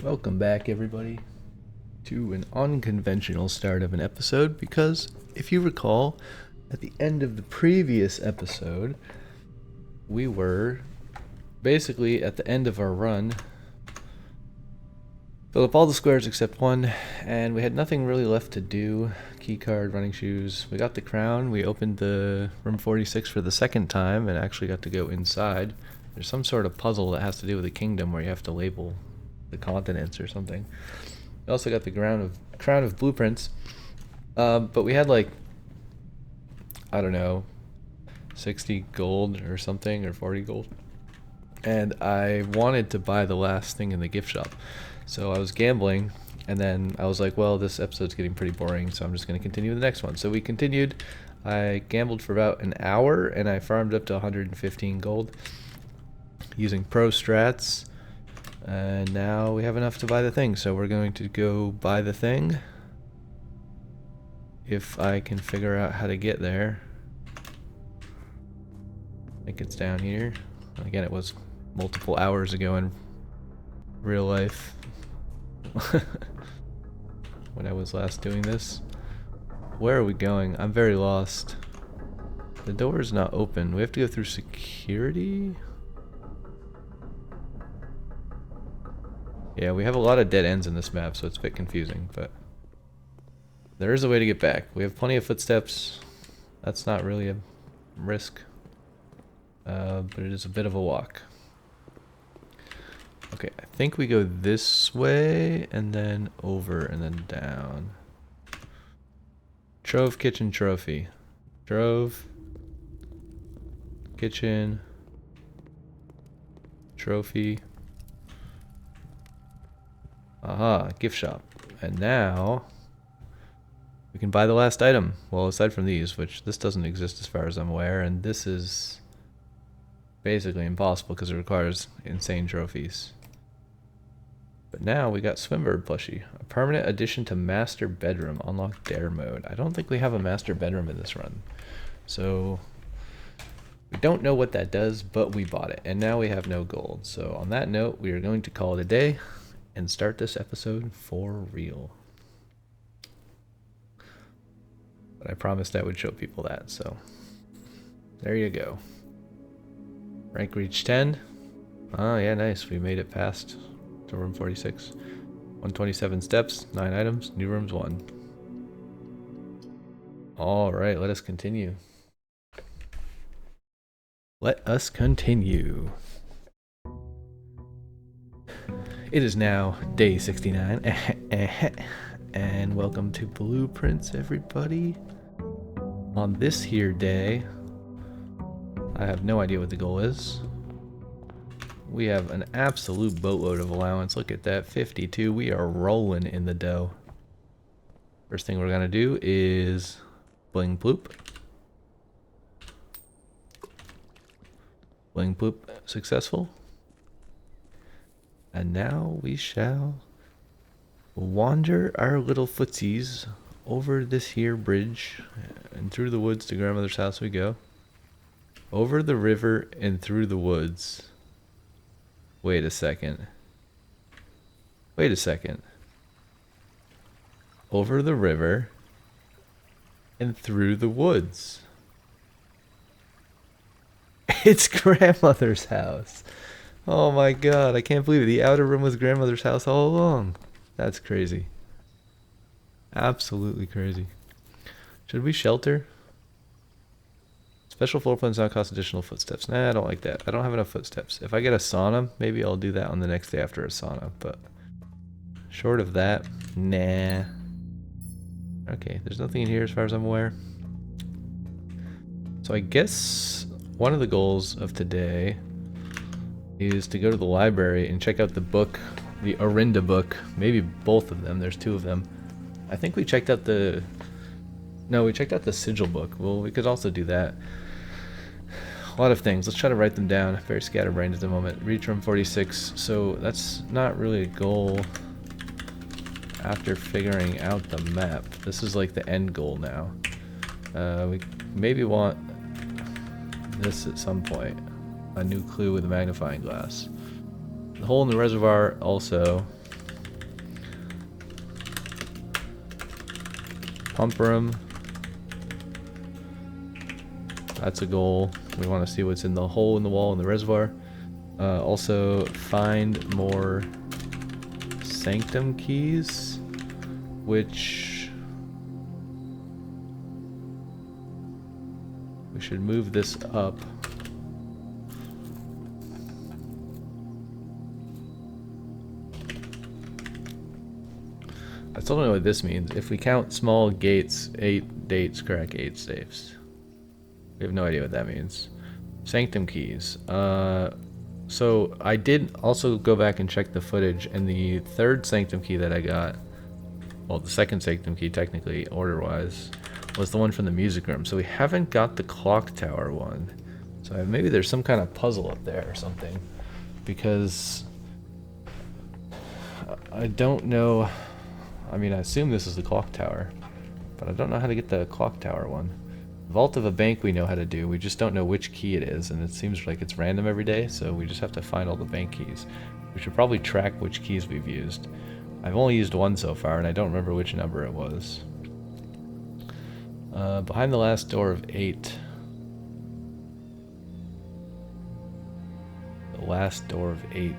Welcome back, everybody, to an unconventional start of an episode because, if you recall, at the end of the previous episode, we were basically at the end of our run. Filled up all the squares except one, and we had nothing really left to do. Keycard, running shoes. We got the crown. We opened the room 46 for the second time and actually got to go inside. There's some sort of puzzle that has to do with a kingdom where you have to label the continents or something. We also got the crown of blueprints, but we had like, I don't know, 60 gold or something, or 40 gold, and I wanted to buy the last thing in the gift shop, so I was gambling, and then I was like, well, this episode's getting pretty boring, so I'm just going to continue the next one. So we continued. I gambled for about an hour and I farmed up to 115 gold using pro strats. And now we have enough to buy the thing, so we're going to go buy the thing. If I can figure out how to get there. I think it's down here. Again, it was multiple hours ago in real life. When I was last doing this. Where are we going? I'm very lost. The door is not open. We have to go through security? Yeah, we have a lot of dead ends in this map, so it's a bit confusing, but there is a way to get back. We have plenty of footsteps. That's not really a risk, but it is a bit of a walk. Okay, I think we go this way, and then over, and then down. Trove kitchen trophy. Trove kitchen trophy. Aha, gift shop. And now we can buy the last item. Well, aside from these, which this doesn't exist as far as I'm aware, and this is basically impossible because it requires insane trophies. But now we got Swimbird plushie. A permanent addition to master bedroom. Unlock dare mode. I don't think we have a master bedroom in this run. So we don't know what that does, but we bought it. And now we have no gold. So on that note, we are going to call it a day and start this episode for real. But I promised I would show people that, so there you go. Rank reach 10. Oh yeah, nice. We made it past to room 46. 127 steps, 9 items, new rooms 1. Alright, let us continue. Let us continue. It is now day 69, and welcome to Blueprints, everybody. On this here day, I have no idea what the goal is. We have an absolute boatload of allowance. Look at that, 52. We are rolling in the dough. First thing we're gonna do is bling bloop. Bling bloop successful. And now we shall wander our little footsies over this here bridge and through the woods to grandmother's house we go. Over the river and through the woods. Wait a second. Wait a second. Over the river and through the woods. It's grandmother's house. Oh my god, I can't believe it. The outer room was grandmother's house all along. That's crazy. Absolutely crazy. Should we shelter? Special floor plans now cost additional footsteps. Nah, I don't like that. I don't have enough footsteps. If I get a sauna, maybe I'll do that on the next day after a sauna, but short of that, nah. Okay, there's nothing in here as far as I'm aware. So I guess one of the goals of today is to go to the library and check out the book, the Orinda book. Maybe both of them. There's 2 of them. I think we checked out the... No, we checked out the sigil book. Well, we could also do that. A lot of things. Let's try to write them down. Very scatterbrained at the moment. Reach room 46. So that's not really a goal after figuring out the map. This is like the end goal now. We maybe want this at some point. A new clue with a magnifying glass. The hole in the reservoir also pump room. That's a goal. We want to see what's in the hole in the wall in the reservoir. Also, find more sanctum keys, which we should move this up. I still don't know what this means. If we count small gates, 8 dates crack 8 safes. We have no idea what that means. Sanctum keys. So I did also go back and check the footage, and the third sanctum key that I got, well, the second sanctum key technically, order-wise, was the one from the music room. So we haven't got the clock tower one. So maybe there's some kind of puzzle up there or something, because I don't know. I mean, I assume this is the clock tower, but I don't know how to get the clock tower one. Vault of a bank we know how to do, we just don't know which key it is, and it seems like it's random every day, so we just have to find all the bank keys. We should probably track which keys we've used. I've only used one so far, and I don't remember which number it was. Behind the last door of 8. The last door of 8.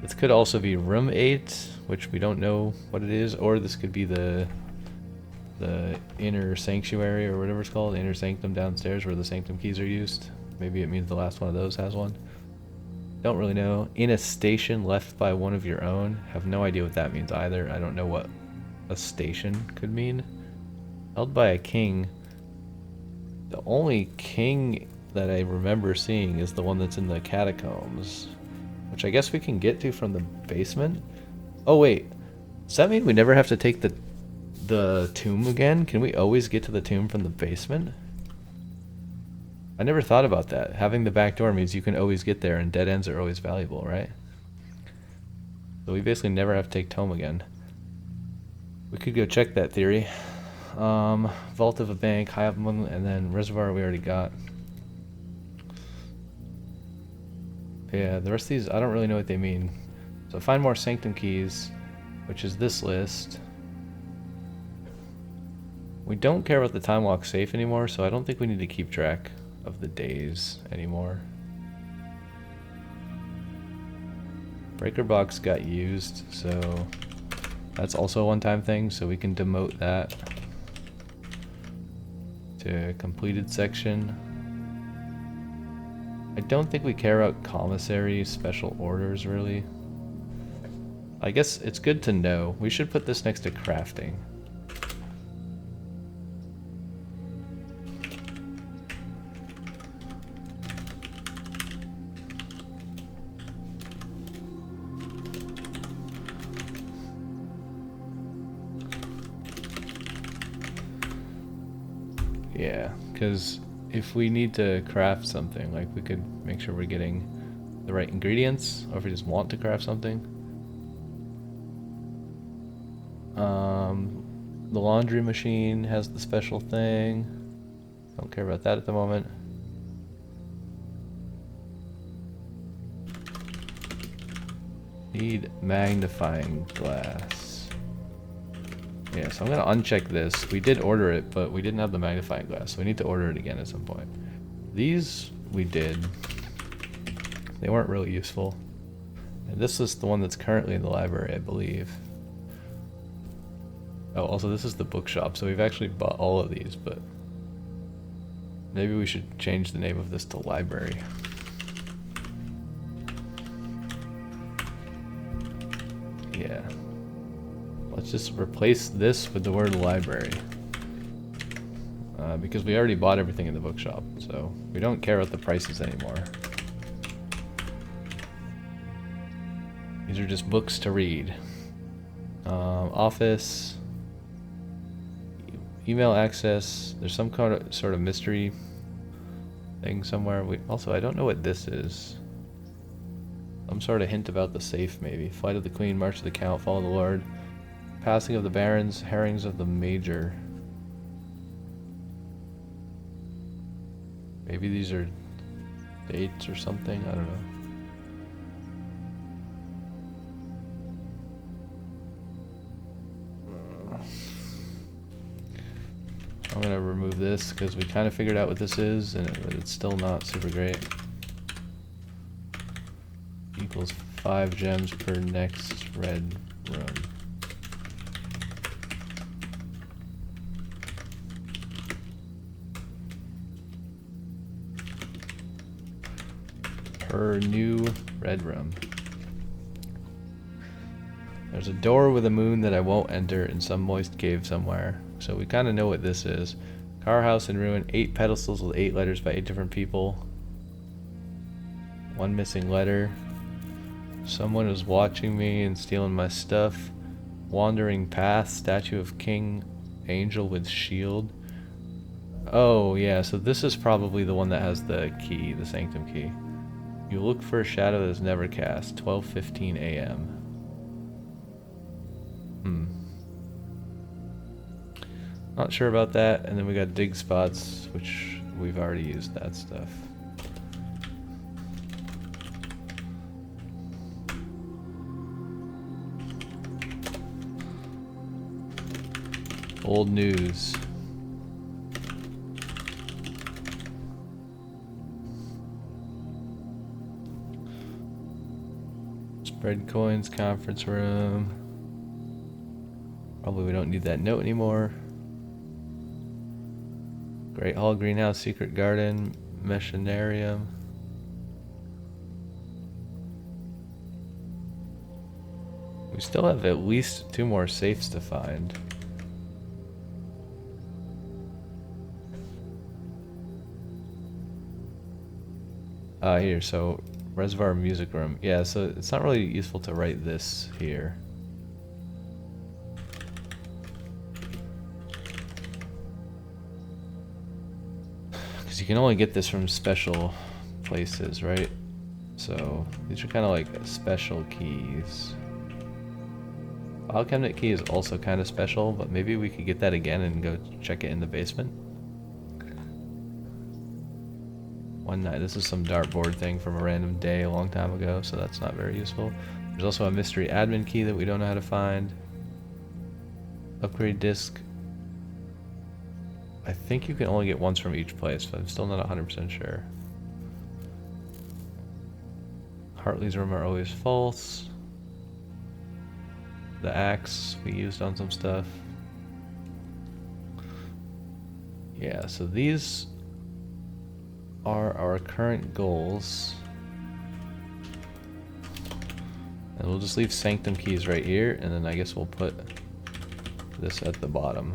This could also be room 8, which we don't know what it is, or this could be the inner sanctuary, or whatever it's called, the inner sanctum downstairs where the sanctum keys are used. Maybe it means the last one of those has one. Don't really know. In a station left by one of your own. Have no idea what that means either. I don't know what a station could mean. Held by a king. The only king that I remember seeing is the one that's in the catacombs, which I guess we can get to from the basement. Oh wait, does that mean we never have to take the tomb again? Can we always get to the tomb from the basement? I never thought about that. Having the back door means you can always get there, and dead ends are always valuable, right? So we basically never have to take tome again. We could go check that theory. Vault of a bank, high up one, and then reservoir we already got. Yeah, the rest of these, I don't really know what they mean. So find more sanctum keys, which is this list. We don't care about the time lock safe anymore, so I don't think we need to keep track of the days anymore. Breaker box got used, so that's also a one-time thing, so we can demote that to completed section. I don't think we care about commissary special orders, really. I guess it's good to know. We should put this next to crafting. Yeah, because if we need to craft something, like we could make sure we're getting the right ingredients, or if we just want to craft something. The laundry machine has the special thing. Don't care about that at the moment. Need magnifying glass. Yeah, so I'm gonna uncheck this. We did order it, but we didn't have the magnifying glass, so we need to order it again at some point. These we did. They weren't really useful. And this is the one that's currently in the library, I believe. Oh, also this is the bookshop, so we've actually bought all of these, but maybe we should change the name of this to library. Yeah. Let's just replace this with the word library. Because we already bought everything in the bookshop, so we don't care about the prices anymore. These are just books to read. Office. Email access. There's some kind of sort of mystery thing somewhere. Also, I don't know what this is. Some sort of hint about the safe, maybe. Flight of the Queen, March of the Count, Fall of the Lord. Passing of the Barons, Herrings of the Major. Maybe these are dates or something, I don't know. gonna remove this because we kind of figured out what this is, and it's still not super great. Equals 5 gems per next red room. Per new red room. There's a door with a moon that I won't enter in some moist cave somewhere. So we kind of know what this is. Car house in ruin, 8 pedestals with 8 letters by 8 different people. 1 missing letter. Someone is watching me and stealing my stuff. Wandering path, statue of king, angel with shield. Oh yeah, so this is probably the one that has the key, the sanctum key. You look for a shadow that is never cast, 12:15 a.m. Not sure about that. And then we got dig spots, which we've already used that stuff. Old news. Spread coins, conference room. Probably we don't need that note anymore. Great Hall, greenhouse, secret garden, machinarium. We still have at least 2 more safes to find. Here, so reservoir music room. Yeah, so it's not really useful to write this here. Because you can only get this from special places, right? So these are kind of like special keys. File cabinet key is also kind of special, but maybe we could get that again and go check it in the basement. One night. This is some dartboard thing from a random day a long time ago, so that's not very useful. There's also a mystery admin key that we don't know how to find. Upgrade disc. I think you can only get once from each place, but I'm still not 100% sure. Hartley's room are always false. The axe we used on some stuff. Yeah, so these are our current goals. And we'll just leave sanctum keys right here, and then I guess we'll put this at the bottom.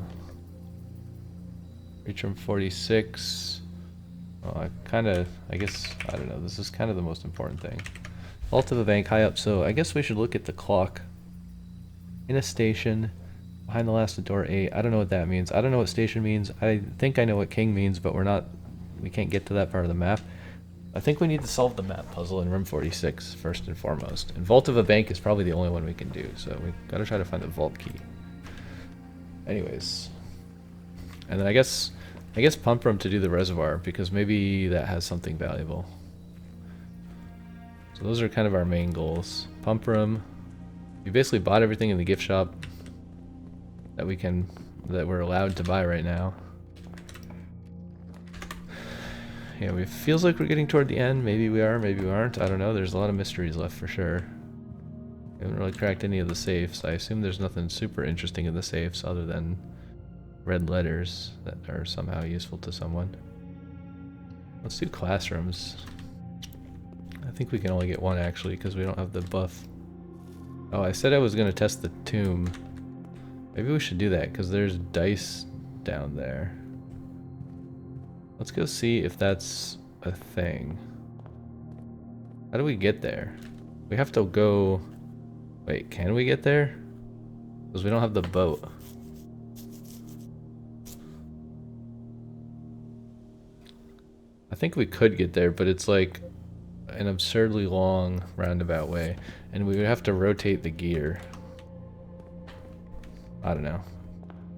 Reach room 46. Oh, I guess, I don't know, this is kind of the most important thing. Vault of a bank high up, so I guess we should look at the clock. In a station, behind the last door 8. I don't know what that means. I don't know what station means. I think I know what king means, but we can't get to that part of the map. I think we need to solve the map puzzle in room 46 first and foremost. And vault of a bank is probably the only one we can do, so we gotta try to find the vault key. Anyways. And then I guess pump room to do the reservoir, because maybe that has something valuable. So those are kind of our main goals. Pump room. We basically bought everything in the gift shop that we're allowed to buy right now. Yeah, it feels like we're getting toward the end. Maybe we are, maybe we aren't. I don't know. There's a lot of mysteries left for sure. We haven't really cracked any of the safes. I assume there's nothing super interesting in the safes other than red letters that are somehow useful to someone. Let's do classrooms. I think we can only get one actually because we don't have the buff. Oh, I said I was going to test the tomb. Maybe we should do that because there's dice down there. Let's go see if that's a thing. How do we get there? We have to go... Wait, can we get there? Because we don't have the boat. I think we could get there, but it's like an absurdly long roundabout way. And we would have to rotate the gear. I don't know.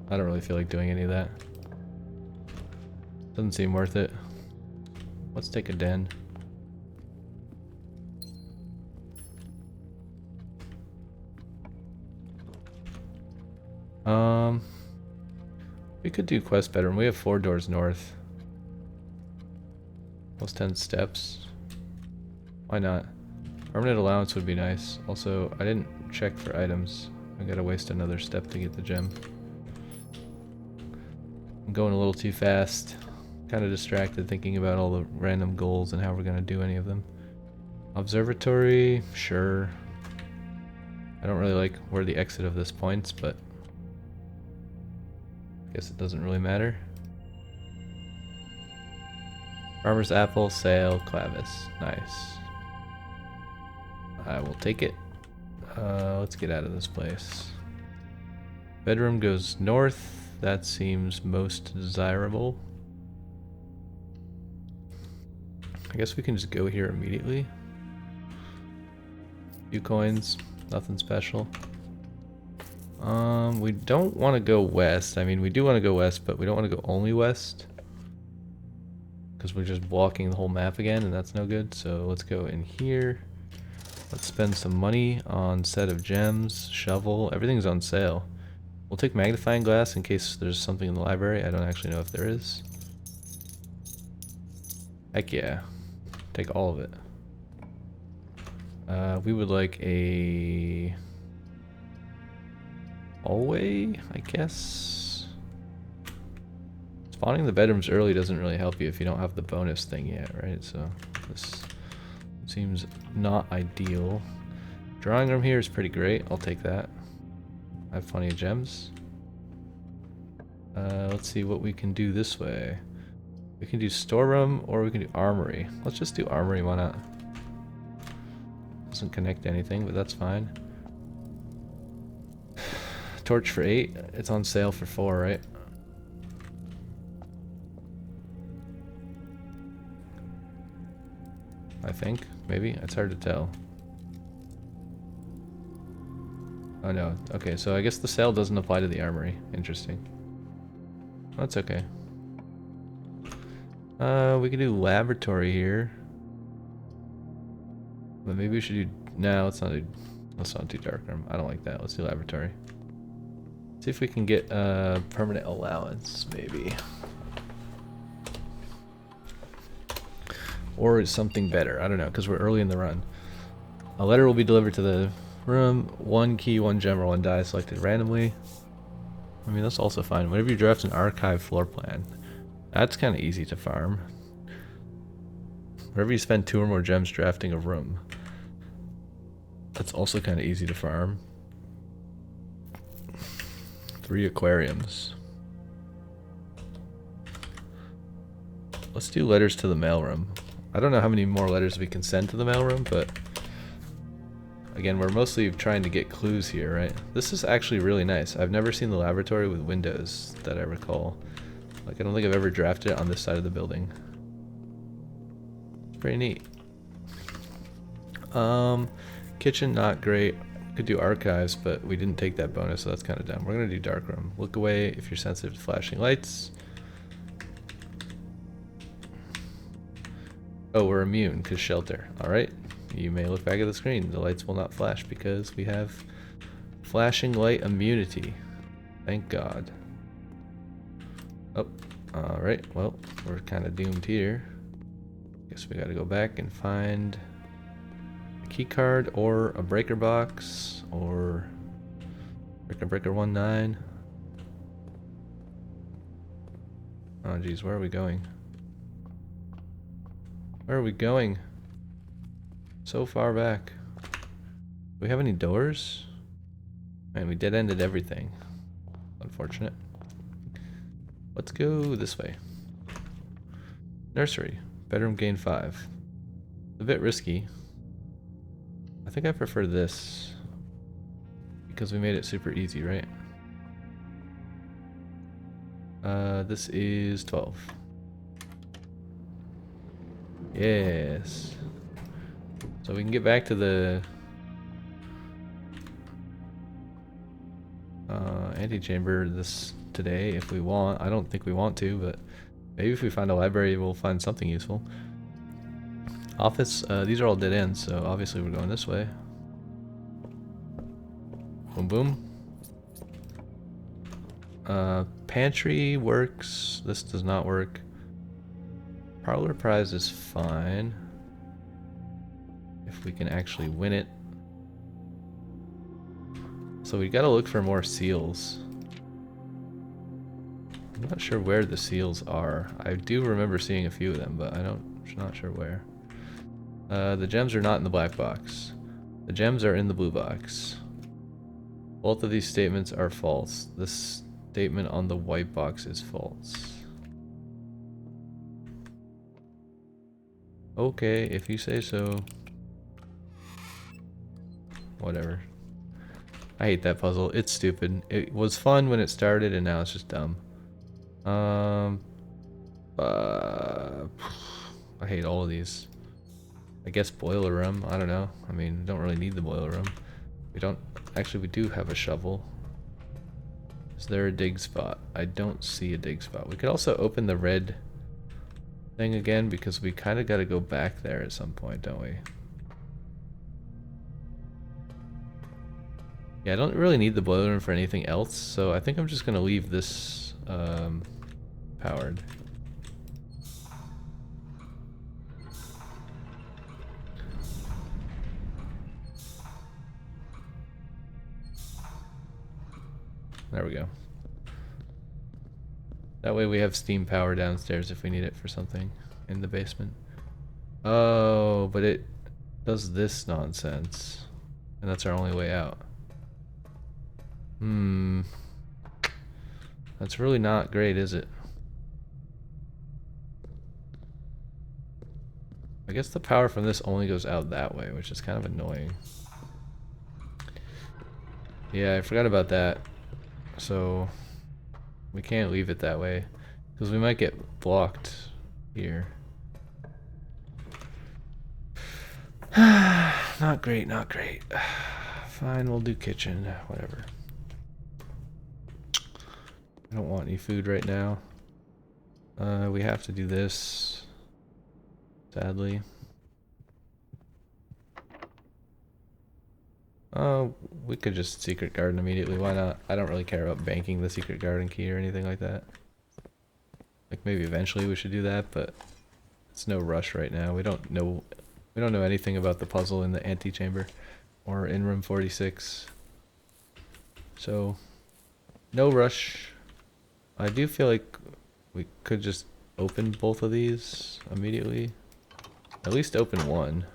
I don't really feel like doing any of that. Doesn't seem worth it. Let's take a den. We could do quest bedroom. We have 4 doors north. Plus 10 steps. Why not? Permanent allowance would be nice. Also, I didn't check for items. I gotta waste another step to get the gem. I'm going a little too fast. Kind of distracted thinking about all the random goals and how we're gonna do any of them. Observatory, sure. I don't really like where the exit of this points, but I guess it doesn't really matter. Farmer's apple, sail, clavis. Nice. I will take it. Let's get out of this place. Bedroom goes north. That seems most desirable. I guess we can just go here immediately. Few coins, nothing special. We don't want to go west. I mean, we do want to go west, but we don't want to go only west. Because we're just blocking the whole map again, and that's no good. So let's go in here. Let's spend some money on set of gems, shovel. Everything's on sale. We'll take magnifying glass in case there's something in the library. I don't actually know if there is. Heck yeah. Take all of it. We would like a hallway, I guess. Spawning the bedrooms early doesn't really help you if you don't have the bonus thing yet, right? So this seems not ideal. Drawing room here is pretty great. I'll take that. I have plenty of gems. Let's see what we can do this way. We can do storeroom or we can do armory. Let's just do armory, why not? Doesn't connect to anything, but that's fine. Torch for 8. It's on sale for 4, right? I think. Maybe. It's hard to tell. Oh no. Okay, so I guess the sale doesn't apply to the armory. Interesting. That's okay. We could do laboratory here. But maybe we should do... No, let's not do dark room. I don't like that. Let's do laboratory. See if we can get permanent allowance, maybe. Or something better. I don't know, because we're early in the run. A letter will be delivered to the room. 1 key, 1 gem, or 1 die selected randomly. I mean, that's also fine. Whenever you draft an archive floor plan, that's kind of easy to farm. Whenever you spend 2 or more gems drafting a room, that's also kind of easy to farm. 3 aquariums. Let's do letters to the mailroom. I don't know how many more letters we can send to the mailroom, but again, we're mostly trying to get clues here, right? This is actually really nice. I've never seen the laboratory with windows that I recall. Like, I don't think I've ever drafted it on this side of the building. It's pretty neat. Kitchen, not great. Could do archives, but we didn't take that bonus, so that's kind of dumb. We're gonna do dark room. Look away if you're sensitive to flashing lights. Oh, we're immune because shelter. Alright. You may look back at the screen. The lights will not flash because we have flashing light immunity. Thank God. Oh, alright. Well, we're kind of doomed here. Guess we gotta go back and find a key card or a breaker box or breaker 19. Oh geez, where are we going? Where are we going? So far back. Do we have any doors? Man, we dead-ended everything. Unfortunate. Let's go this way. Nursery. Bedroom gain 5. A bit risky. I think I prefer this. Because we made it super easy, right? This is 12. Yes. So we can get back to the antechamber today if we want. I don't think we want to, but maybe if we find a library we'll find something useful. Office, these are all dead ends, so obviously we're going this way. Boom boom. pantry works. This does not work. Parlor prize is fine. If we can actually win it. So we gotta look for more seals. I'm not sure where the seals are. I do remember seeing a few of them, but I'm not sure where. The gems are not in the black box. The gems are in the blue box. Both of these statements are false. This statement on the white box is false. Okay, if you say so. Whatever. I hate that puzzle. It's stupid. It was fun when it started and now it's just dumb. I hate all of these. I guess boiler room. I don't know. I mean, don't really need the boiler room. We don't. Actually, we do have a shovel. Is there a dig spot? I don't see a dig spot. We could also open the red thing again because we kind of got to go back there at some point, don't we? Yeah, I don't really need the boiler room for anything else, so I think I'm just going to leave this powered. There we go. That way we have steam power downstairs if we need it for something in the basement. Oh, but it does this nonsense. And that's our only way out. That's really not great, is it? I guess the power from this only goes out that way, which is kind of annoying. Yeah, I forgot about that. So we can't leave it that way because we might get blocked here. Not great, not great. Fine, we'll do kitchen, whatever. I don't want any food right now. We have to do this, sadly. Oh, we could just secret garden immediately. Why not? I don't really care about banking the secret garden key or anything like that. Like maybe eventually we should do that, but it's no rush right now. We don't know anything about the puzzle in the antechamber or in room 46. So no rush. I do feel like we could just open both of these immediately. At least open one.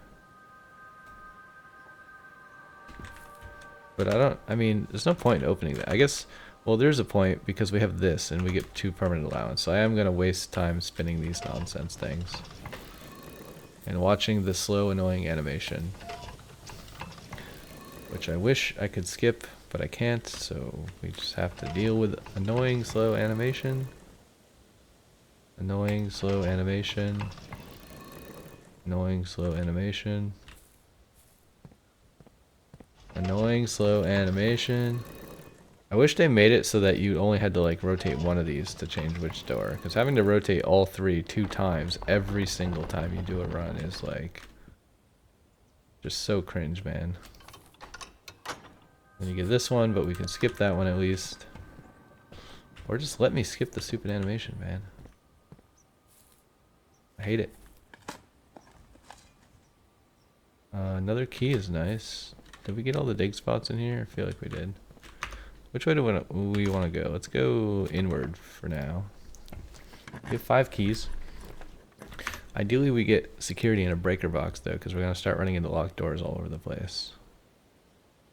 But I mean, there's no point in opening that. I guess, well, there's a point because we have this and we get 2 permanent allowance. So I am going to waste time spinning these nonsense things. And watching the slow, annoying animation. Which I wish I could skip, but I can't. So we just have to deal with annoying, slow animation. Annoying, slow animation. Annoying, slow animation. Annoying, slow animation. I wish they made it so that you only had to like rotate one of these to change which door. Because having to rotate all 3 2 times every single time you do a run is like just so cringe, man. Then you get this one, but we can skip that one at least. Or just let me skip the stupid animation, man. I hate it. Another key is nice. Did we get all the dig spots in here? I feel like we did. Which way do we want to go? Let's go inward for now. We have 5 keys. Ideally we get security in a breaker box though, because we're going to start running into locked doors all over the place.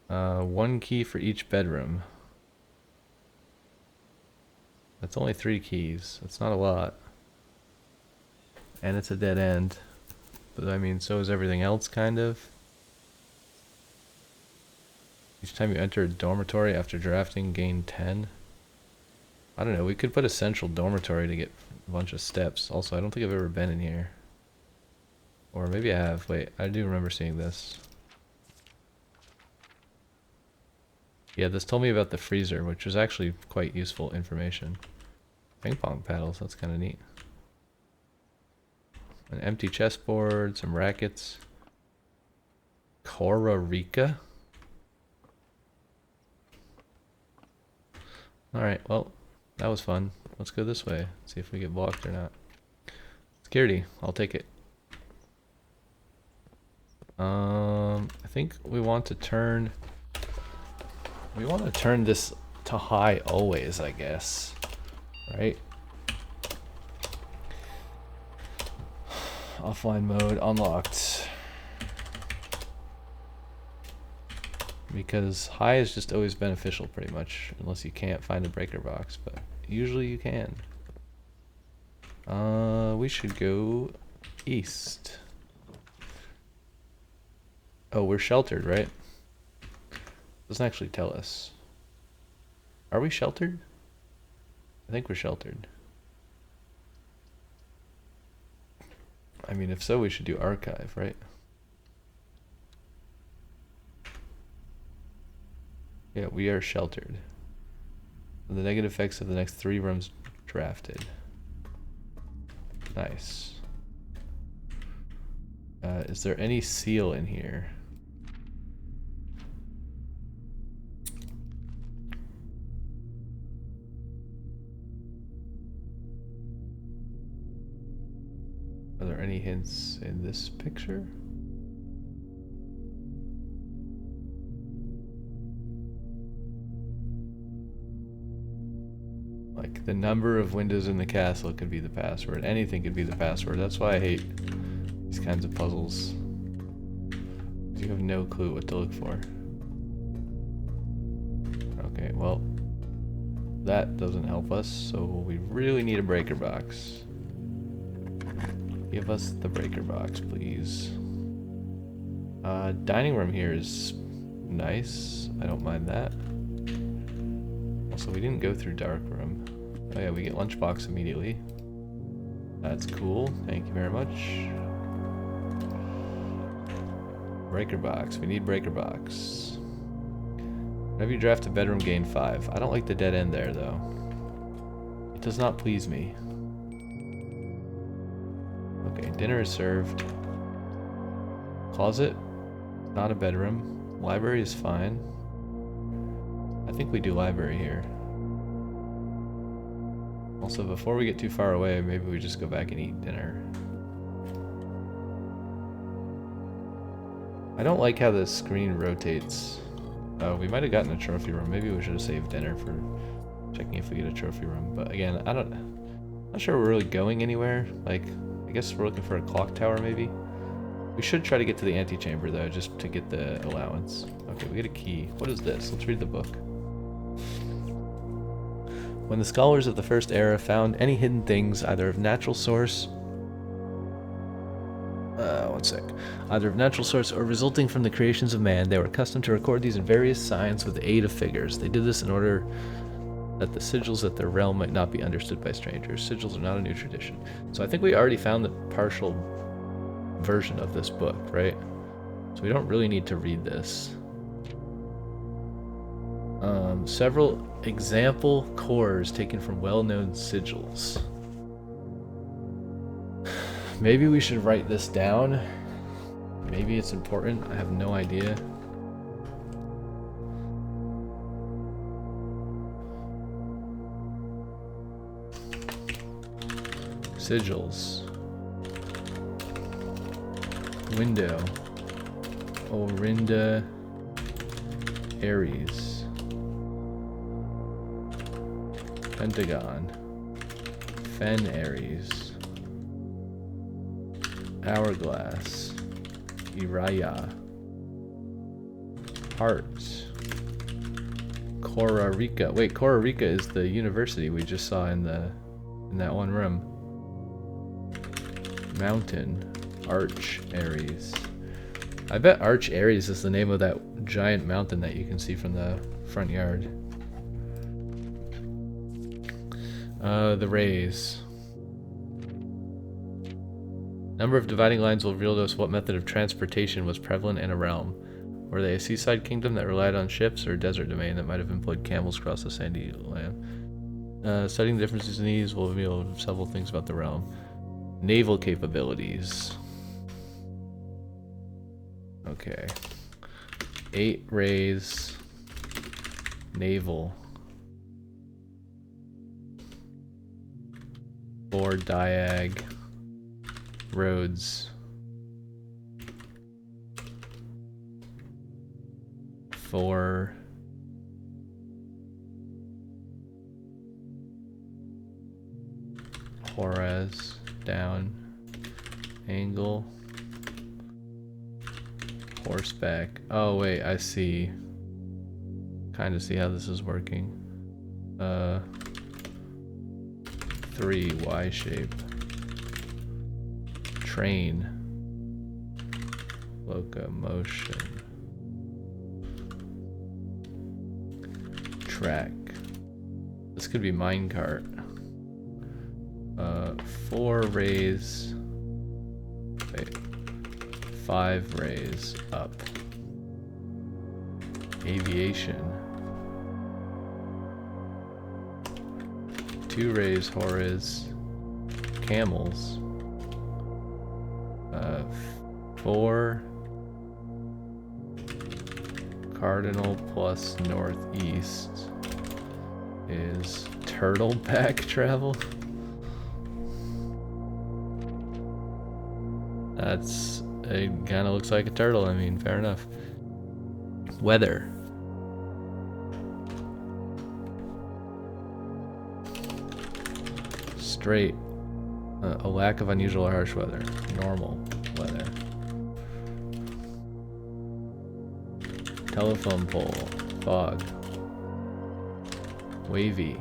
1 key for each bedroom. That's only 3 keys. That's not a lot. And it's a dead end. But I mean, so is everything else, kind of. Each time you enter a dormitory after drafting, gain 10. I don't know, we could put a central dormitory to get a bunch of steps. Also, I don't think I've ever been in here. Or maybe I have. Wait, I do remember seeing this. Yeah, this told me about the freezer, which was actually quite useful information. Ping pong paddles, that's kind of neat. An empty chessboard, some rackets. Costa Rica? Alright, well, that was fun. Let's go this way. See if we get blocked or not. Security, I'll take it. I think we want to turn this to high always, I guess. Right? Offline mode unlocked. Because high is just always beneficial pretty much, unless you can't find the breaker box, but usually you can. We should go east. Oh, we're sheltered, right? Doesn't actually tell us. Are we sheltered? I think we're sheltered. I mean, if so, we should do archive, right? Yeah, we are sheltered. The negative effects of the next 3 rooms drafted. Nice. Is there any seal in here? Are there any hints in this picture? Like the number of windows in the castle could be the password. Anything could be the password. That's why I hate these kinds of puzzles. You have no clue what to look for. Okay, well, that doesn't help us, so we really need a breaker box. Give us the breaker box, please. Dining room here is nice. I don't mind that. Also, we didn't go through dark room. Oh yeah, we get lunchbox immediately. That's cool. Thank you very much. Breaker box. We need breaker box. Whenever you draft a bedroom, gain 5. I don't like the dead end there, though. It does not please me. Okay, dinner is served. Closet, not a bedroom. Library is fine. I think we do library here. Also, before we get too far away, maybe we just go back and eat dinner. I don't like how the screen rotates. Oh, we might have gotten a trophy room. Maybe we should have saved dinner for checking if we get a trophy room. But again, I'm not sure we're really going anywhere. Like, I guess we're looking for a clock tower, maybe. We should try to get to the antechamber, though, just to get the allowance. Okay, we get a key. What is this? Let's read the book. When the scholars of the first era found any hidden things, either of natural source... Either of natural source or resulting from the creations of man, they were accustomed to record these in various signs with the aid of figures. They did this in order that the sigils at their realm might not be understood by strangers. Sigils are not a new tradition. So I think we already found the partial version of this book, right? So we don't really need to read this. Several example cores taken from well-known sigils. Maybe we should write this down. Maybe it's important. I have no idea. Sigils. Window. Orinda Aries. Pentagon. Fen Aries. Hourglass. Iraya. Heart. Costa Rica. Wait, Costa Rica is the university we just saw in that one room. Mountain. Arch Aries. I bet Arch Aries is the name of that giant mountain that you can see from the front yard. The rays. Number of dividing lines will reveal to us what method of transportation was prevalent in a realm. Were they a seaside kingdom that relied on ships, or a desert domain that might have employed camels across the sandy land? Studying the differences in these will reveal several things about the realm. Naval capabilities. Okay. 8 rays. Naval. 4 diag roads. 4 Horaz down angle horseback. Oh wait, I see. Kind of see how this is working. 3 Y shape. Train. Locomotion. Track. This could be minecart. 4 raise. Wait. 5 raise up. Aviation. 2 raise horiz. Camels. 4 cardinal plus northeast is turtle back travel. It kind of looks like a turtle. I mean, fair enough. Weather. Straight. A lack of unusual or harsh weather. Normal weather. Telephone pole. Fog. Wavy.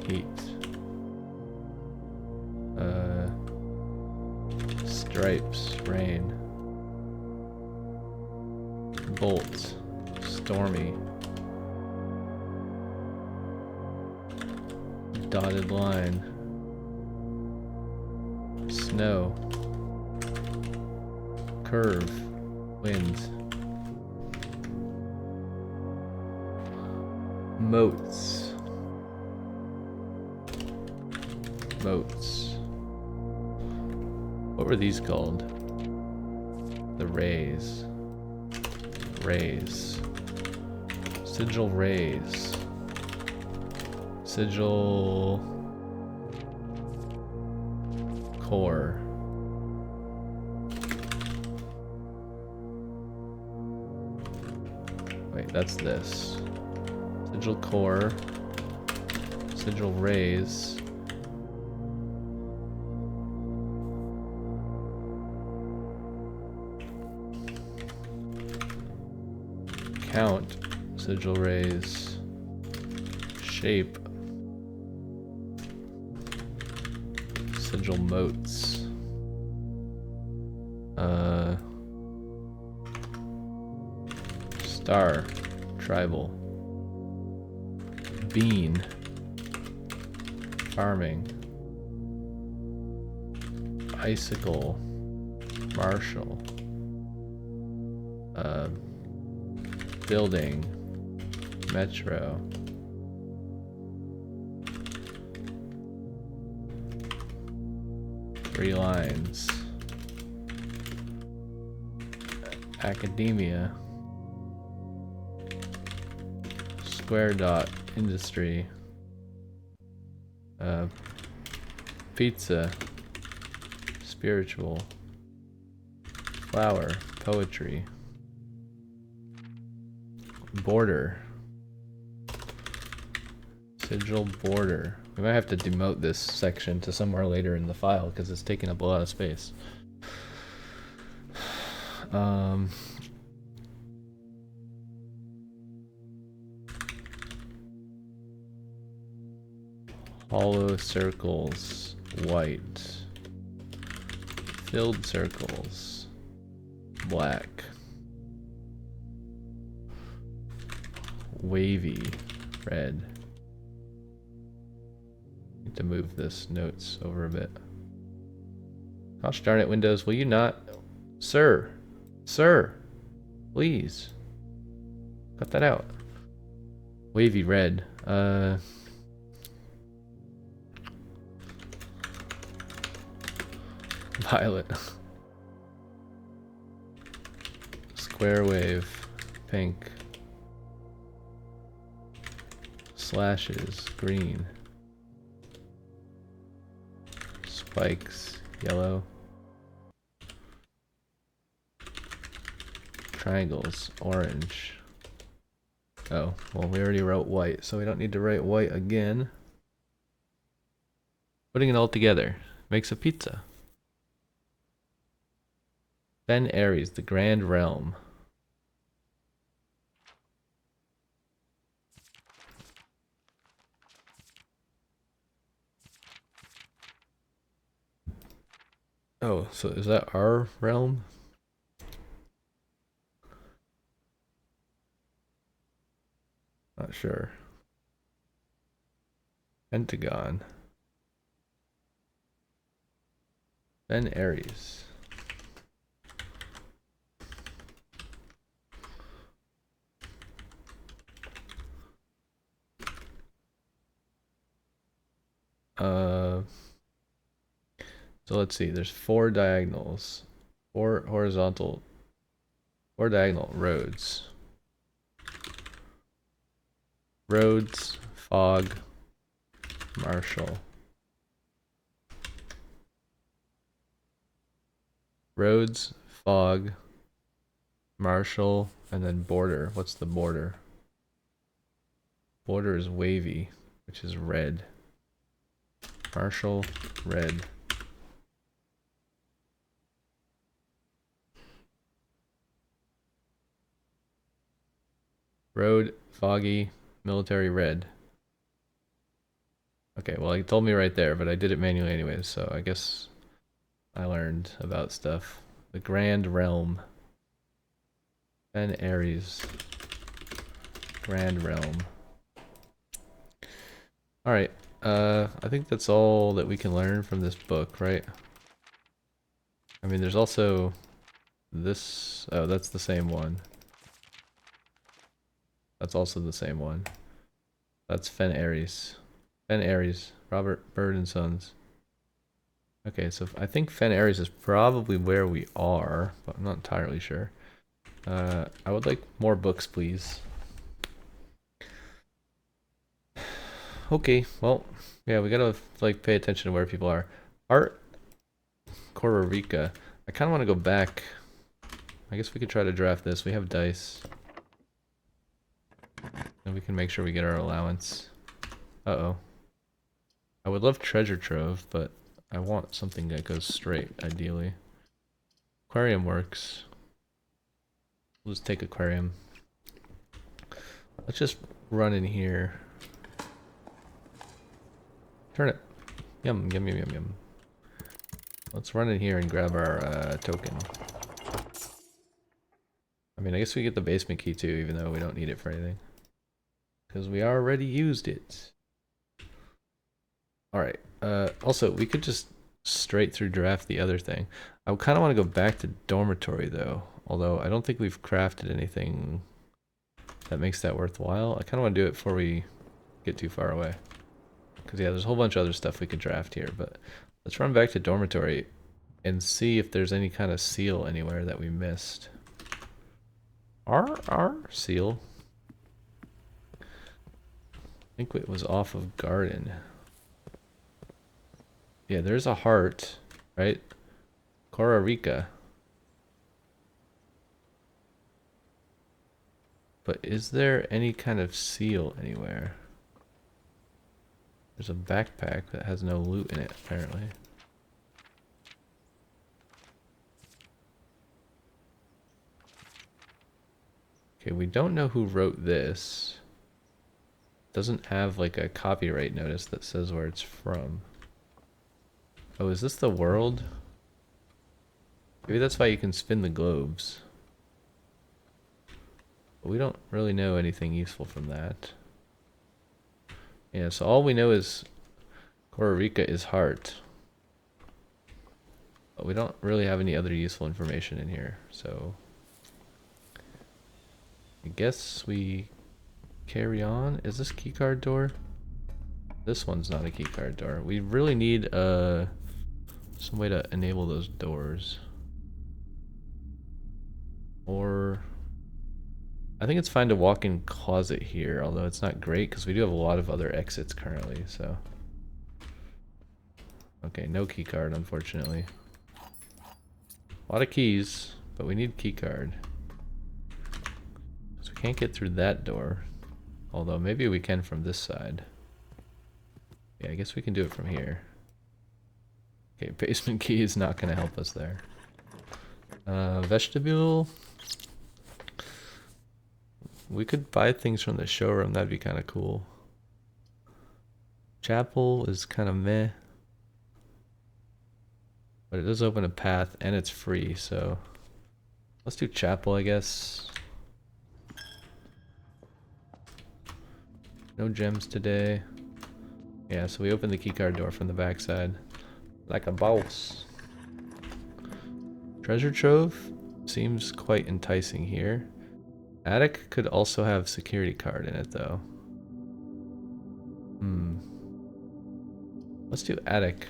Heat. Stripes. Rain. Bolt. Stormy. Dotted line. Snow. Curve. Wind. Moats. Moats. What were these called? The rays. Rays. Sigil rays. Sigil core. Wait, that's this. Sigil core. Sigil rays. Count. Sigil rays. Shape. Sigil moats. Star. Tribal. Bean. Farming. Icicle. Marshall. Building. Metro. Three lines. Academia. Square dot. Industry. Pizza. Spiritual. Flower. Poetry. Border. Sigil border. We might have to demote this section to somewhere later in the file because it's taking up a lot of space. Hollow circles, white. Filled circles, black. Wavy, red. Need to move this notes over a bit. Gosh darn it, Windows, will you not? Sir, please. Cut that out. Wavy red. Violet. Square wave, pink. Slashes, green. spikes, yellow. Triangles, orange. Oh, well, we already wrote white, so we don't need to write white again. Putting it all together makes a pizza. Ben Aries, the Grand Realm. Oh, so is that our realm? Not sure. Pentagon. Ben Aries. So let's see, there's 4 diagonals, 4 horizontal, 4 diagonal roads. Roads, fog, marshal. Roads, fog, marshal, and then border. What's the border? Border is wavy, which is red. Marshal, red. Road, foggy, military, red. Okay, well, he told me right there, but I did it manually anyways, so I guess I learned about stuff. The Grand Realm. Ben Aries. Grand Realm. Alright, I think that's all that we can learn from this book, right? I mean, there's also this. Oh, that's the same one. That's also the same one. That's Fen Aries. Fen Aries. Robert Bird and Sons. Okay, so I think Fen Aries is probably where we are, but I'm not entirely sure. I would like more books, please. Okay, well, yeah, we gotta like pay attention to where people are. Art, Costa Rica. I kind of want to go back. I guess we could try to draft this. We have dice. And we can make sure we get our allowance. Uh-oh. I would love treasure trove, but I want something that goes straight, ideally. Aquarium works. We'll just take aquarium. Let's just run in here. Turn it. Yum, yum, yum, yum, yum. Let's run in here and grab our token. I mean, I guess we get the basement key too, even though we don't need it for anything. Because we already used it. Alright, also, we could just straight through draft the other thing. I kind of want to go back to dormitory though, although I don't think we've crafted anything that makes that worthwhile. I kind of want to do it before we get too far away. Because yeah, there's a whole bunch of other stuff we could draft here, but let's run back to dormitory and see if there's any kind of seal anywhere that we missed. Our seal? I think it was off of garden. Yeah, there's a heart, right? Costa Rica. But is there any kind of seal anywhere? There's a backpack that has no loot in it, apparently. Okay, we don't know who wrote this. Doesn't have like a copyright notice that says where it's from. Oh, is this the world? Maybe that's why you can spin the globes. But we don't really know anything useful from that. Yeah, so all we know is Costa Rica is heart. But we don't really have any other useful information in here, so I guess we carry on. Is this keycard door? This one's not a keycard door. We really need some way to enable those doors. Or I think it's fine to walk in closet here, although it's not great because we do have a lot of other exits currently, so. Okay, no key card, unfortunately. A lot of keys, but we need key card. So we can't get through that door. Although maybe we can from this side. Yeah, I guess we can do it from here. Okay, basement key is not going to help us there. Vestibule. We could buy things from the showroom, that'd be kind of cool. Chapel is kind of meh. But it does open a path and it's free, so let's do chapel, I guess. No gems today. Yeah, so we open the keycard door from the backside. Like a boss. Treasure trove seems quite enticing here. Attic could also have security card in it though. Let's do attic.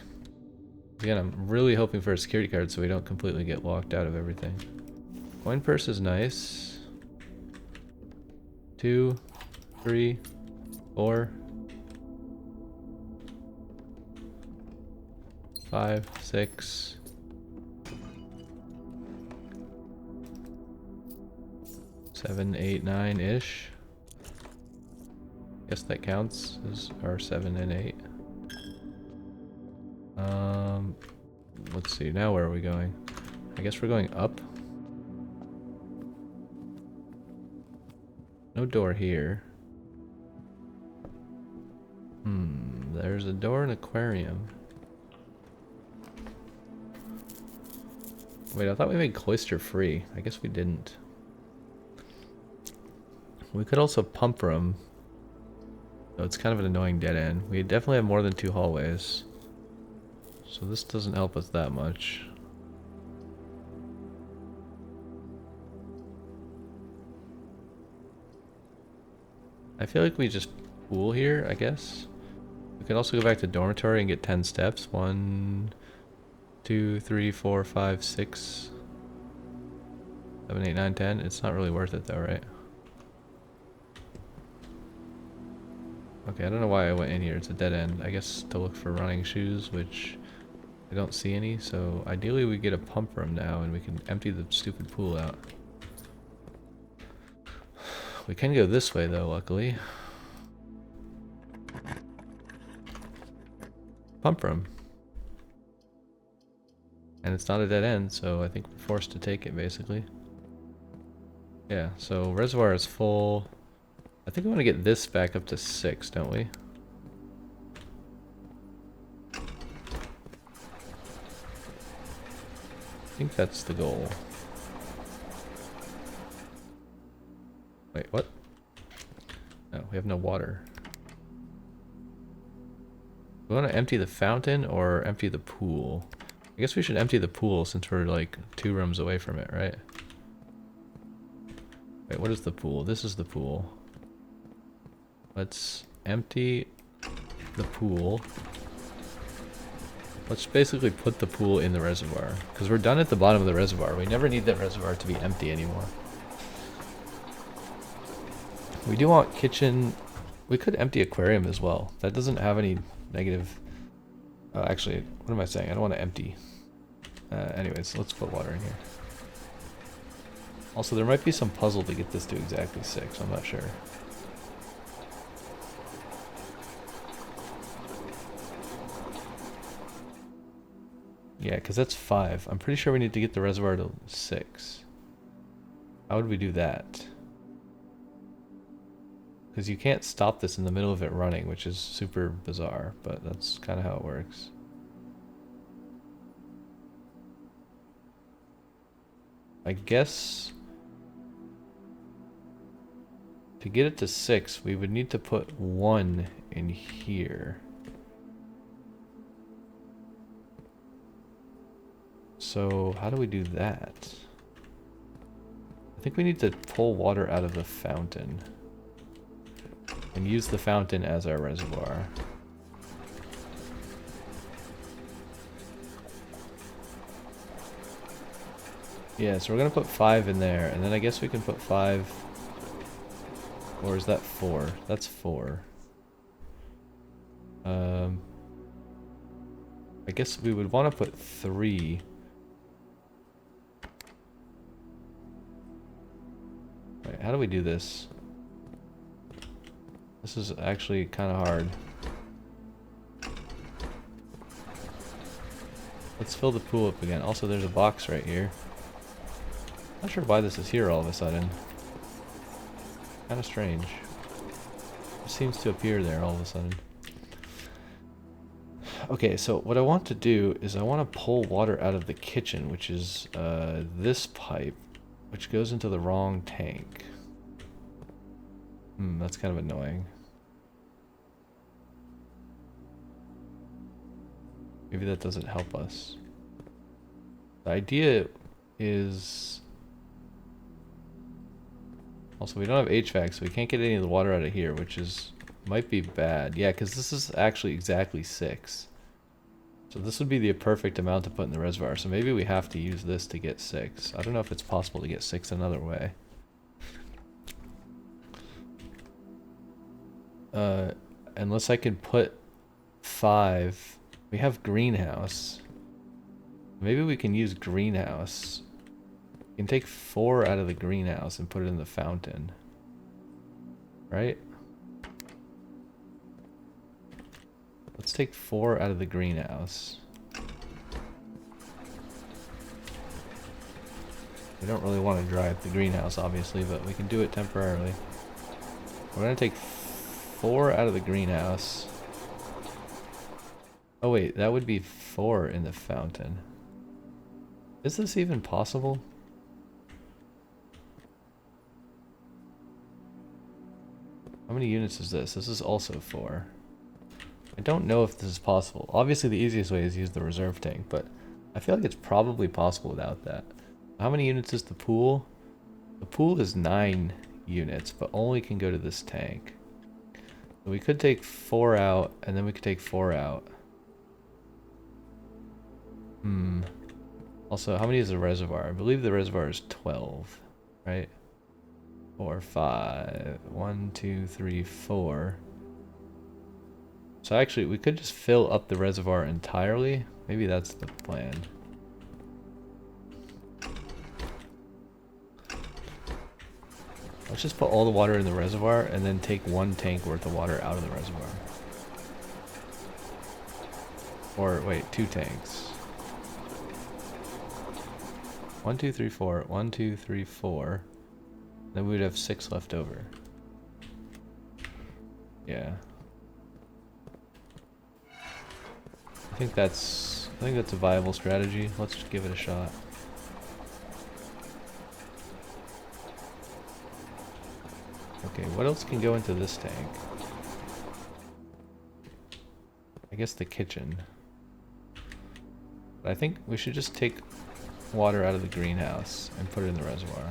Again, I'm really hoping for a security card so we don't completely get locked out of everything. Coin purse is nice. 2, 3, 4, 5, 6. 7, 8, 9-ish. Guess that counts as our 7 and 8. Let's see, now where are we going? I guess we're going up. No door here. There's a door in aquarium. Wait, I thought we made cloister free. I guess we didn't. We could also pump room. So it's kind of an annoying dead end. We definitely have more than 2 hallways. So this doesn't help us that much. I feel like we just pool here, I guess. We can also go back to dormitory and get 10 steps. 1, 2, 3, 4, 5, 6, 7, 8, 9, 10. It's not really worth it though, right? Okay, I don't know why I went in here. It's a dead end. I guess to look for running shoes, which I don't see any. So ideally we get a pump room now and we can empty the stupid pool out. We can go this way though, luckily. Pump room. And it's not a dead end, so I think we're forced to take it basically. Yeah, so reservoir is full. I think we want to get this back up to 6, don't we? I think that's the goal. Wait, what? No, we have no water. We want to empty the fountain or empty the pool? I guess we should empty the pool since we're like 2 rooms away from it, right? Wait, what is the pool? This is the pool. Let's empty the pool. Let's basically put the pool in the reservoir. Because we're done at the bottom of the reservoir. We never need that reservoir to be empty anymore. We do want kitchen. We could empty aquarium as well. That doesn't have any negative. Actually, what am I saying? I don't want to empty. Anyways, let's put water in here. Also, there might be some puzzle to get this to exactly 6. I'm not sure. Yeah, because that's 5. I'm pretty sure we need to get the reservoir to 6. How would we do that? Because you can't stop this in the middle of it running, which is super bizarre, but that's kind of how it works. I guess to get it to 6, we would need to put 1 in here. So how do we do that? I think we need to pull water out of the fountain and use the fountain as our reservoir. Yeah, so we're gonna put 5 in there, and then I guess we can put 5, or is that 4? That's 4. I guess we would want to put 3. Wait, how do we do this? This is actually kind of hard. Let's fill the pool up again. Also, there's a box right here. Not sure why this is here all of a sudden. Kind of strange. It seems to appear there all of a sudden. Okay, so what I want to do is I want to pull water out of the kitchen, which is this pipe, which goes into the wrong tank. That's kind of annoying. Maybe that doesn't help us. The idea is... Also, we don't have HVAC, so we can't get any of the water out of here, which is... might be bad. Yeah, because this is actually exactly 6. So this would be the perfect amount to put in the reservoir. So maybe we have to use this to get 6. I don't know if it's possible to get 6 another way. Unless I can put 5... We have greenhouse. Maybe we can use greenhouse. We can take 4 out of the greenhouse and put it in the fountain. Right? Let's take 4 out of the greenhouse. We don't really want to dry up the greenhouse, obviously, but we can do it temporarily. We're going to take 4 out of the greenhouse. Oh wait, that would be 4 in the fountain. Is this even possible? How many units is this? This is also 4. I don't know if this is possible. Obviously the easiest way is use the reserve tank, but I feel like it's probably possible without that. How many units is the pool? The pool is 9 units, but only can go to this tank. So we could take 4 out, and then we could take 4 out. Also, how many is the reservoir? I believe the reservoir is 12, right? 4, 5, 1, 2, 3, 4. So actually, we could just fill up the reservoir entirely. Maybe that's the plan. Let's just put all the water in the reservoir and then take 1 tank worth of water out of the reservoir. Or wait, 2 tanks. 1, 2, 3, 4. 1, 2, 3, 4. Then we would have 6 left over. Yeah. I think that's a viable strategy. Let's just give it a shot. Okay, what else can go into this tank? I guess the kitchen. But I think we should just take water out of the greenhouse and put it in the reservoir.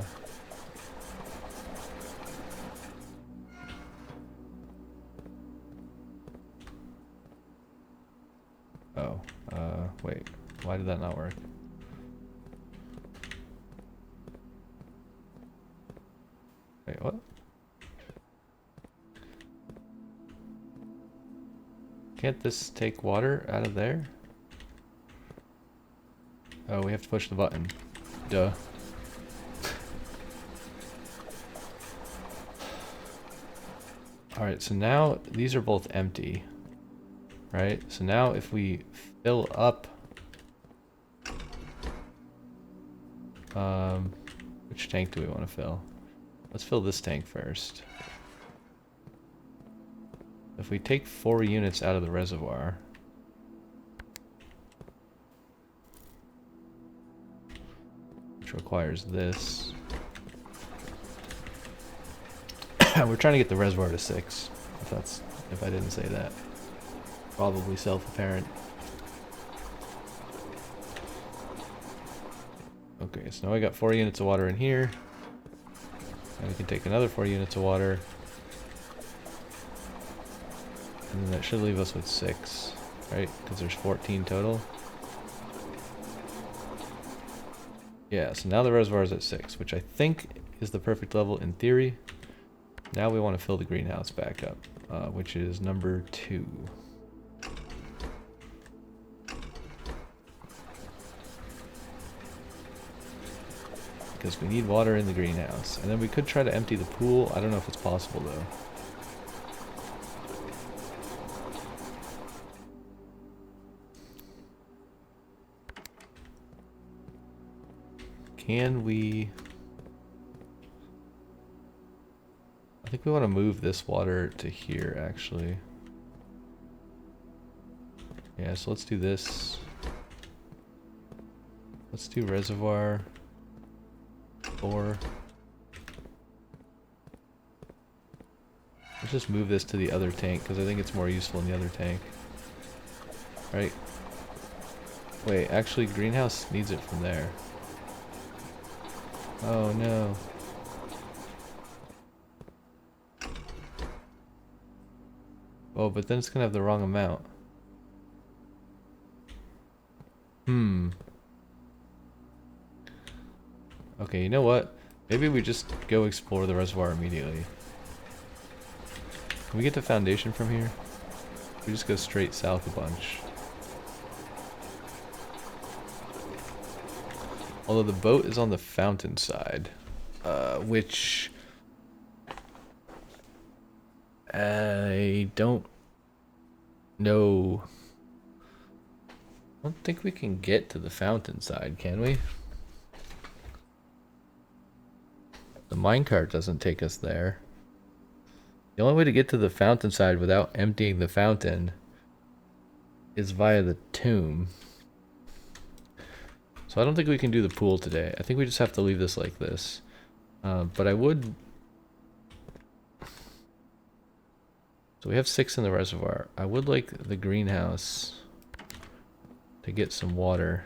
Oh, wait. Why did that not work? Wait, what? Can't this take water out of there? Oh, we have to push the button. Duh. Alright, so now these are both empty. Right? So now if we fill up... which tank do we want to fill? Let's fill this tank first. If we take 4 units out of the reservoir... which requires this... We're trying to get the reservoir to 6, if I didn't say that. Probably self-apparent. Okay, so now I got 4 units of water in here. And we can take another 4 units of water. And then that should leave us with 6, right? Because there's 14 total. Yeah, so now the reservoir is at 6, which I think is the perfect level in theory. Now we want to fill the greenhouse back up, which is number 2. because we need water in the greenhouse. And then we could try to empty the pool. I don't know if it's possible though. Can we... I think we want to move this water to here, actually. Yeah, so let's do this. Let's do reservoir 4. Let's just move this to the other tank, because I think it's more useful in the other tank. Right? Wait, actually, greenhouse needs it from there. Oh no. Oh, but then it's gonna have the wrong amount. Okay, you know what? Maybe we just go explore the reservoir immediately. Can we get to foundation from here? We just go straight south a bunch. Although the boat is on the fountain side, which I don't know. I don't think we can get to the fountain side, can we? The minecart doesn't take us there. The only way to get to the fountain side without emptying the fountain is via the tomb. So I don't think we can do the pool today. I think we just have to leave this like this. But I would... So we have 6 in the reservoir. I would like the greenhouse to get some water.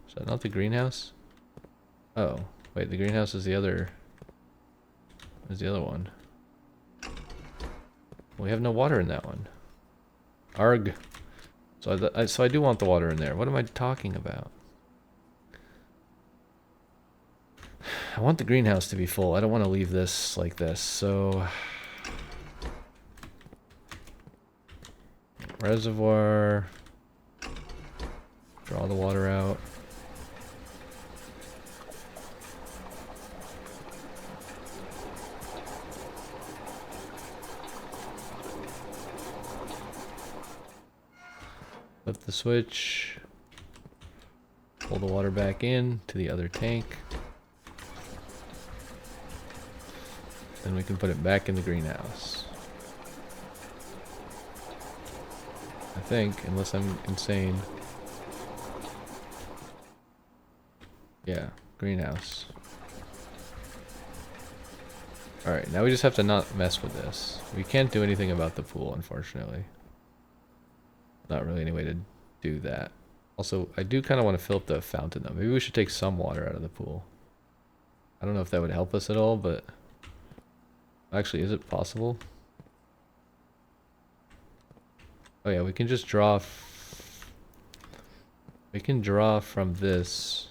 Is that not the greenhouse? Oh, wait, the greenhouse is the other... Is the other one. We have no water in that one. Arg. So I do want the water in there. What am I talking about? I want the greenhouse to be full. I don't want to leave this like this, so... Reservoir. Draw the water out. Flip the switch. Pull the water back in to the other tank. Then we can put it back in the greenhouse. I think, unless I'm insane. Yeah, greenhouse. Alright, now we just have to not mess with this. We can't do anything about the pool, unfortunately. Not really any way to do that. Also, I do kind of want to fill up the fountain though. Maybe we should take some water out of the pool. I don't know if that would help us at all, but... Actually, is it possible? Oh yeah, we can just draw... We can draw from this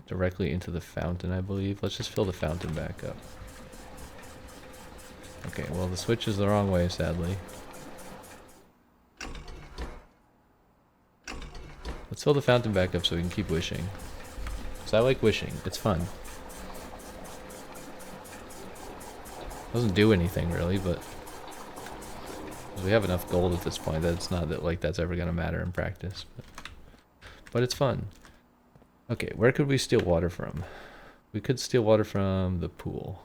directly into the fountain, I believe. Let's just fill the fountain back up. Okay, well the switch is the wrong way, sadly. Let's fill the fountain back up so we can keep wishing. Because I like wishing. It's fun. Doesn't do anything really, but we have enough gold at this point that it's not that like that's ever gonna matter in practice. But it's fun. Okay, where could we steal water from? We could steal water from the pool.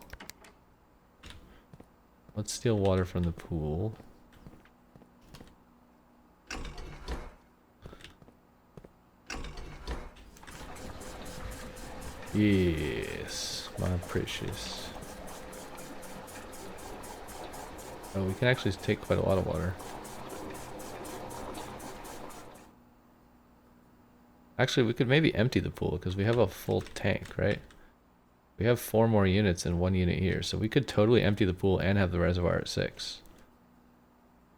Let's steal water from the pool. Yes, my precious. Oh, we can actually take quite a lot of water. Actually, we could maybe empty the pool because we have a full tank, right? We have 4 more units and 1 unit here, so we could totally empty the pool and have the reservoir at 6.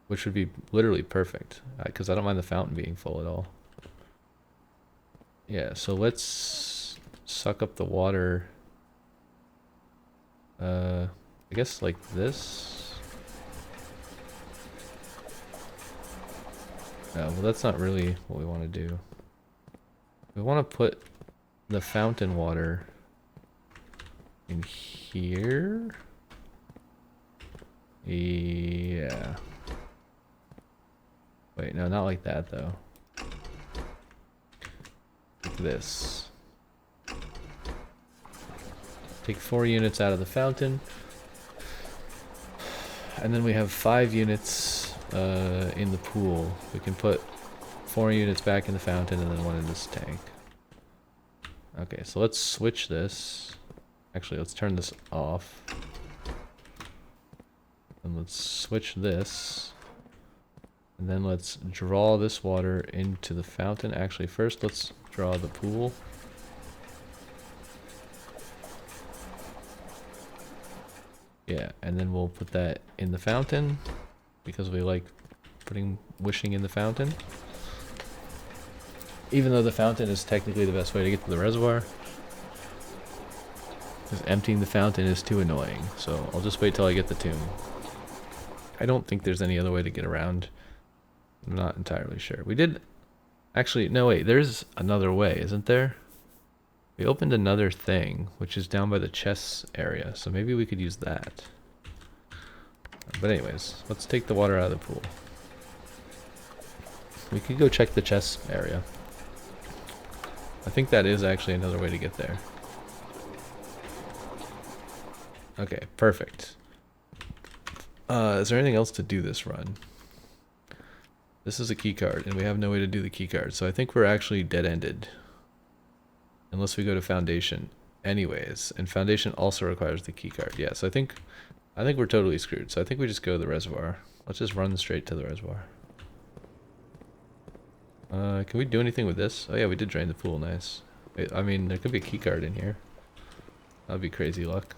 Which would be literally perfect, because I don't mind the fountain being full at all. Yeah, so let's suck up the water. I guess like this. No, well that's not really what we want to do. We want to put the fountain water in here. Yeah. Wait, no, not like that though. Like this. Take 4 units out of the fountain. And then we have 5 units in the pool. We can put 4 units back in the fountain and then 1 in this tank. Okay, so let's switch this. Actually, let's turn this off. And let's switch this. And then let's draw this water into the fountain. Actually, first let's draw the pool. Yeah, and then we'll put that in the fountain because we like wishing in the fountain. Even though the fountain is technically the best way to get to the reservoir. Because emptying the fountain is too annoying. So I'll just wait till I get the tomb. I don't think there's any other way to get around. I'm not entirely sure. We did... Actually, no wait, there's another way, isn't there? We opened another thing, which is down by the chests area, so maybe we could use that. But anyways, let's take the water out of the pool. We could go check the chest area. I think that is actually another way to get there. Okay, perfect. Is there anything else to do this run? This is a key card, and we have no way to do the key card, so I think we're actually dead-ended. Unless we go to Foundation anyways, and Foundation also requires the key card. Yeah, so I think we're totally screwed. So I think we just go to the reservoir. Let's just run straight to the reservoir. Can we do anything with this? Oh yeah, we did drain the pool, nice. Wait, I mean, there could be a key card in here. That'd be crazy luck.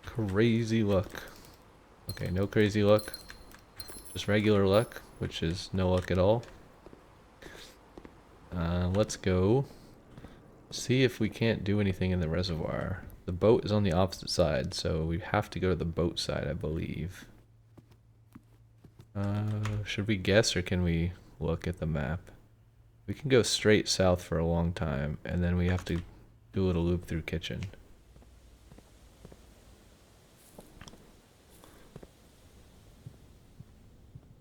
Crazy luck. Okay, no crazy luck. Just regular luck, which is no luck at all. Let's go see if we can't do anything in the reservoir. The boat is on the opposite side, so we have to go to the boat side, I believe. Should we guess or can we look at the map? We can go straight south for a long time, and then we have to do a little loop through kitchen.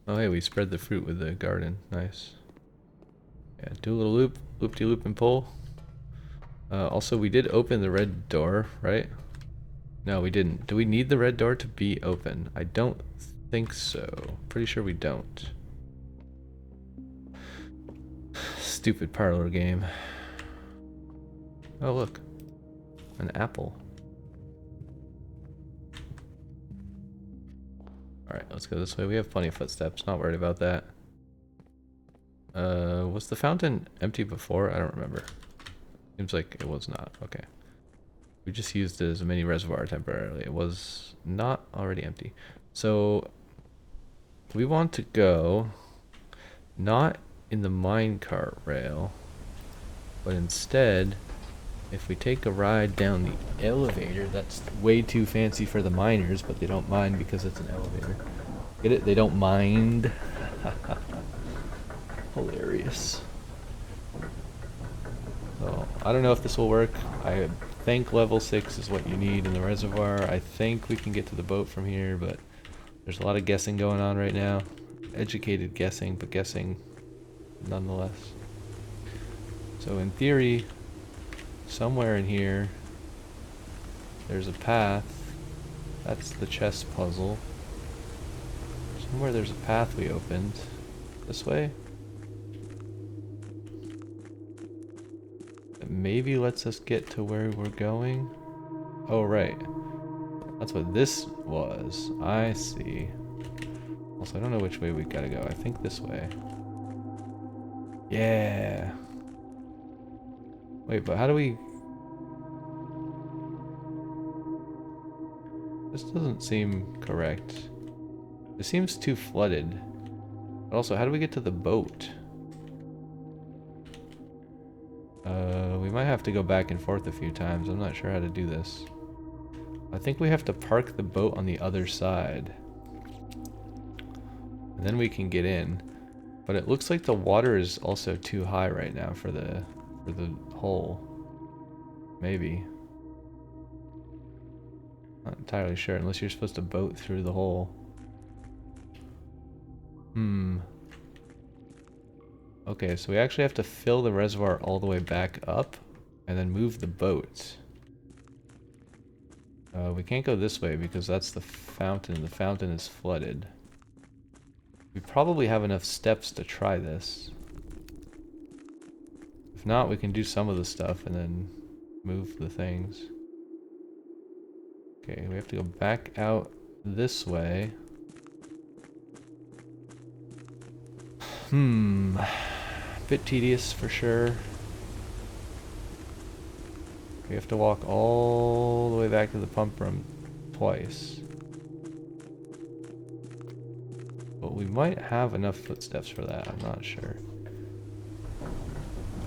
Oh hey, we spread the fruit with the garden. Nice. Yeah, do a little loop, loop-de-loop and pull. Also, we did open the red door, right? No, we didn't. Do we need the red door to be open? I don't think so. Pretty sure we don't. Stupid parlor game. Oh, look. An apple. Alright, let's go this way. We have plenty of footsteps. Not worried about that. Was the fountain empty before? I don't remember. Seems like it was not. Okay. We just used it as a mini reservoir temporarily. It was not already empty. So we want to go not in the minecart rail, but instead, if we take a ride down the elevator, that's way too fancy for the miners, but they don't mind because it's an elevator. Get it? They don't mind. Hilarious. So, I don't know if this will work. I think level 6 is what you need in the reservoir. I think we can get to the boat from here, but there's a lot of guessing going on right now. Educated guessing, but guessing nonetheless. So in theory, somewhere in here, there's a path. That's the chess puzzle. Somewhere there's a path we opened. This way? That maybe lets us get to where we're going. Oh, right. That's what this was. I see. Also, I don't know which way we gotta go. I think this way. Yeah. Wait, but how do we... This doesn't seem correct. It seems too flooded. But also, how do we get to the boat? We might have to go back and forth a few times. I'm not sure how to do this. I think we have to park the boat on the other side. And then we can get in. But it looks like the water is also too high right now for the hole. Maybe. Not entirely sure, unless you're supposed to boat through the hole. Okay, so we actually have to fill the reservoir all the way back up and then move the boat. We can't go this way because that's the fountain. The fountain is flooded. We probably have enough steps to try this. If not, we can do some of the stuff and then move the things. Okay, we have to go back out this way. Bit tedious for sure. We have to walk all the way back to the pump room twice. But we might have enough footsteps for that, I'm not sure.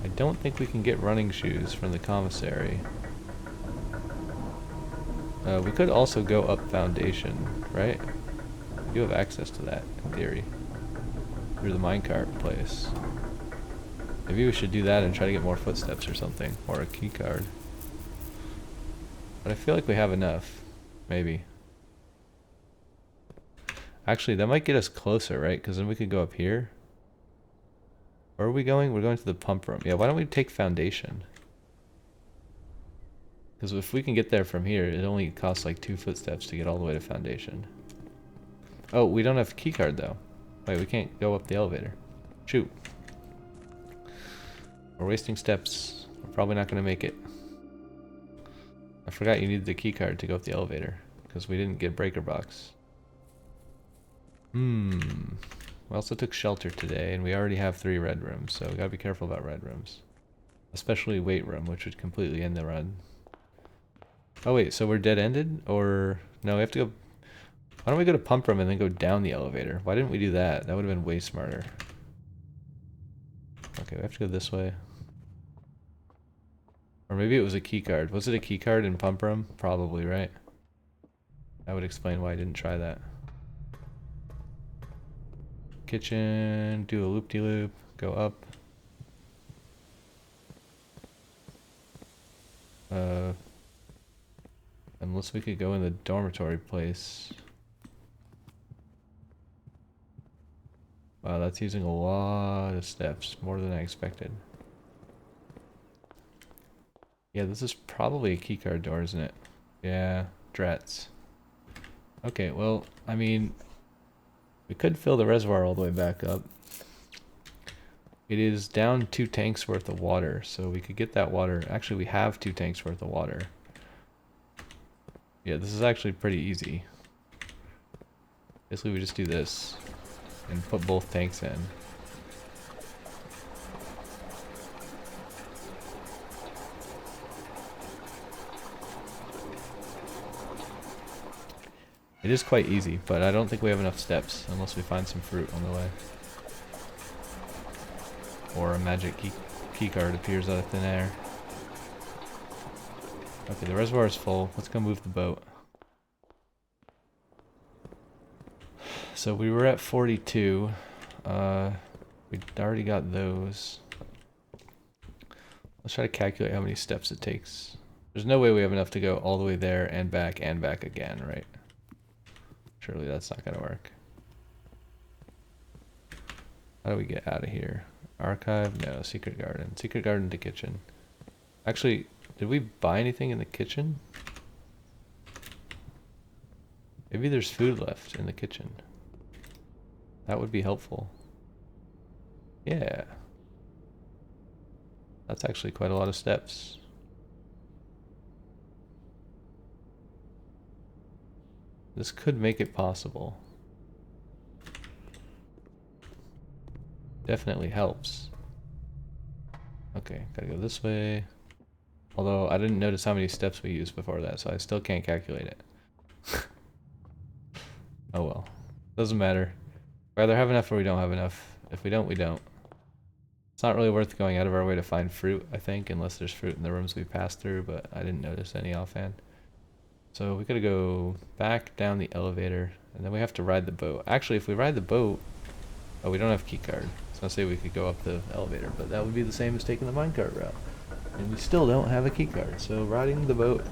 I don't think we can get running shoes from the commissary. We could also go up foundation, right? We do have access to that, in theory. Through the minecart place. Maybe we should do that and try to get more footsteps or something. Or a key card. But I feel like we have enough. Maybe. Actually, that might get us closer, right? Because then we could go up here. Where are we going? We're going to the pump room. Yeah, why don't we take foundation? Because if we can get there from here, it only costs like 2 footsteps to get all the way to foundation. Oh, we don't have a key card though. Wait, we can't go up the elevator. Shoot. We're wasting steps. We're probably not going to make it. I forgot you needed the key card to go up the elevator. Because we didn't get breaker box. We also took shelter today, and we already have 3 red rooms, so we gotta be careful about red rooms. Especially weight room, which would completely end the run. Oh wait, so we're dead-ended? Or... no, we have to go... why don't we go to pump room and then go down the elevator? Why didn't we do that? That would have been way smarter. Okay, we have to go this way. Or maybe it was a key card. Was it a key card in pump room? Probably, right? That would explain why I didn't try that. Kitchen, do a loop-de-loop, go up. Unless we could go in the dormitory place. Wow, that's using a lot of steps, more than I expected. Yeah, this is probably a keycard door, isn't it? Yeah, drats. Okay, well, I mean, we could fill the reservoir all the way back up. It is down 2 tanks worth of water, so we could get that water. Actually, we have 2 tanks worth of water. Yeah, this is actually pretty easy. Basically, we just do this and put both tanks in. It is quite easy, but I don't think we have enough steps unless we find some fruit on the way. Or a magic key card appears out of thin air. Okay, the reservoir is full. Let's go move the boat. So we were at 42. We already got those. Let's try to calculate how many steps it takes. There's no way we have enough to go all the way there and back again, right? Surely that's not gonna work. How do we get out of here? Archive? No. Secret garden. Secret garden to kitchen. Actually, did we buy anything in the kitchen? Maybe there's food left in the kitchen. That would be helpful. Yeah. That's actually quite a lot of steps. This could make it possible. Definitely helps. Okay, gotta go this way. Although I didn't notice how many steps we used before that, so I still can't calculate it. Oh well. Doesn't matter. We either have enough or we don't have enough. If we don't, we don't. It's not really worth going out of our way to find fruit, I think, unless there's fruit in the rooms we passed through, but I didn't notice any offhand. So we gotta go back down the elevator, and then we have to ride the boat. Actually, if we ride the boat, Oh, we don't have key card. So I say we could go up the elevator, but that would be the same as taking the minecart route. And we still don't have a key card, so riding the boat...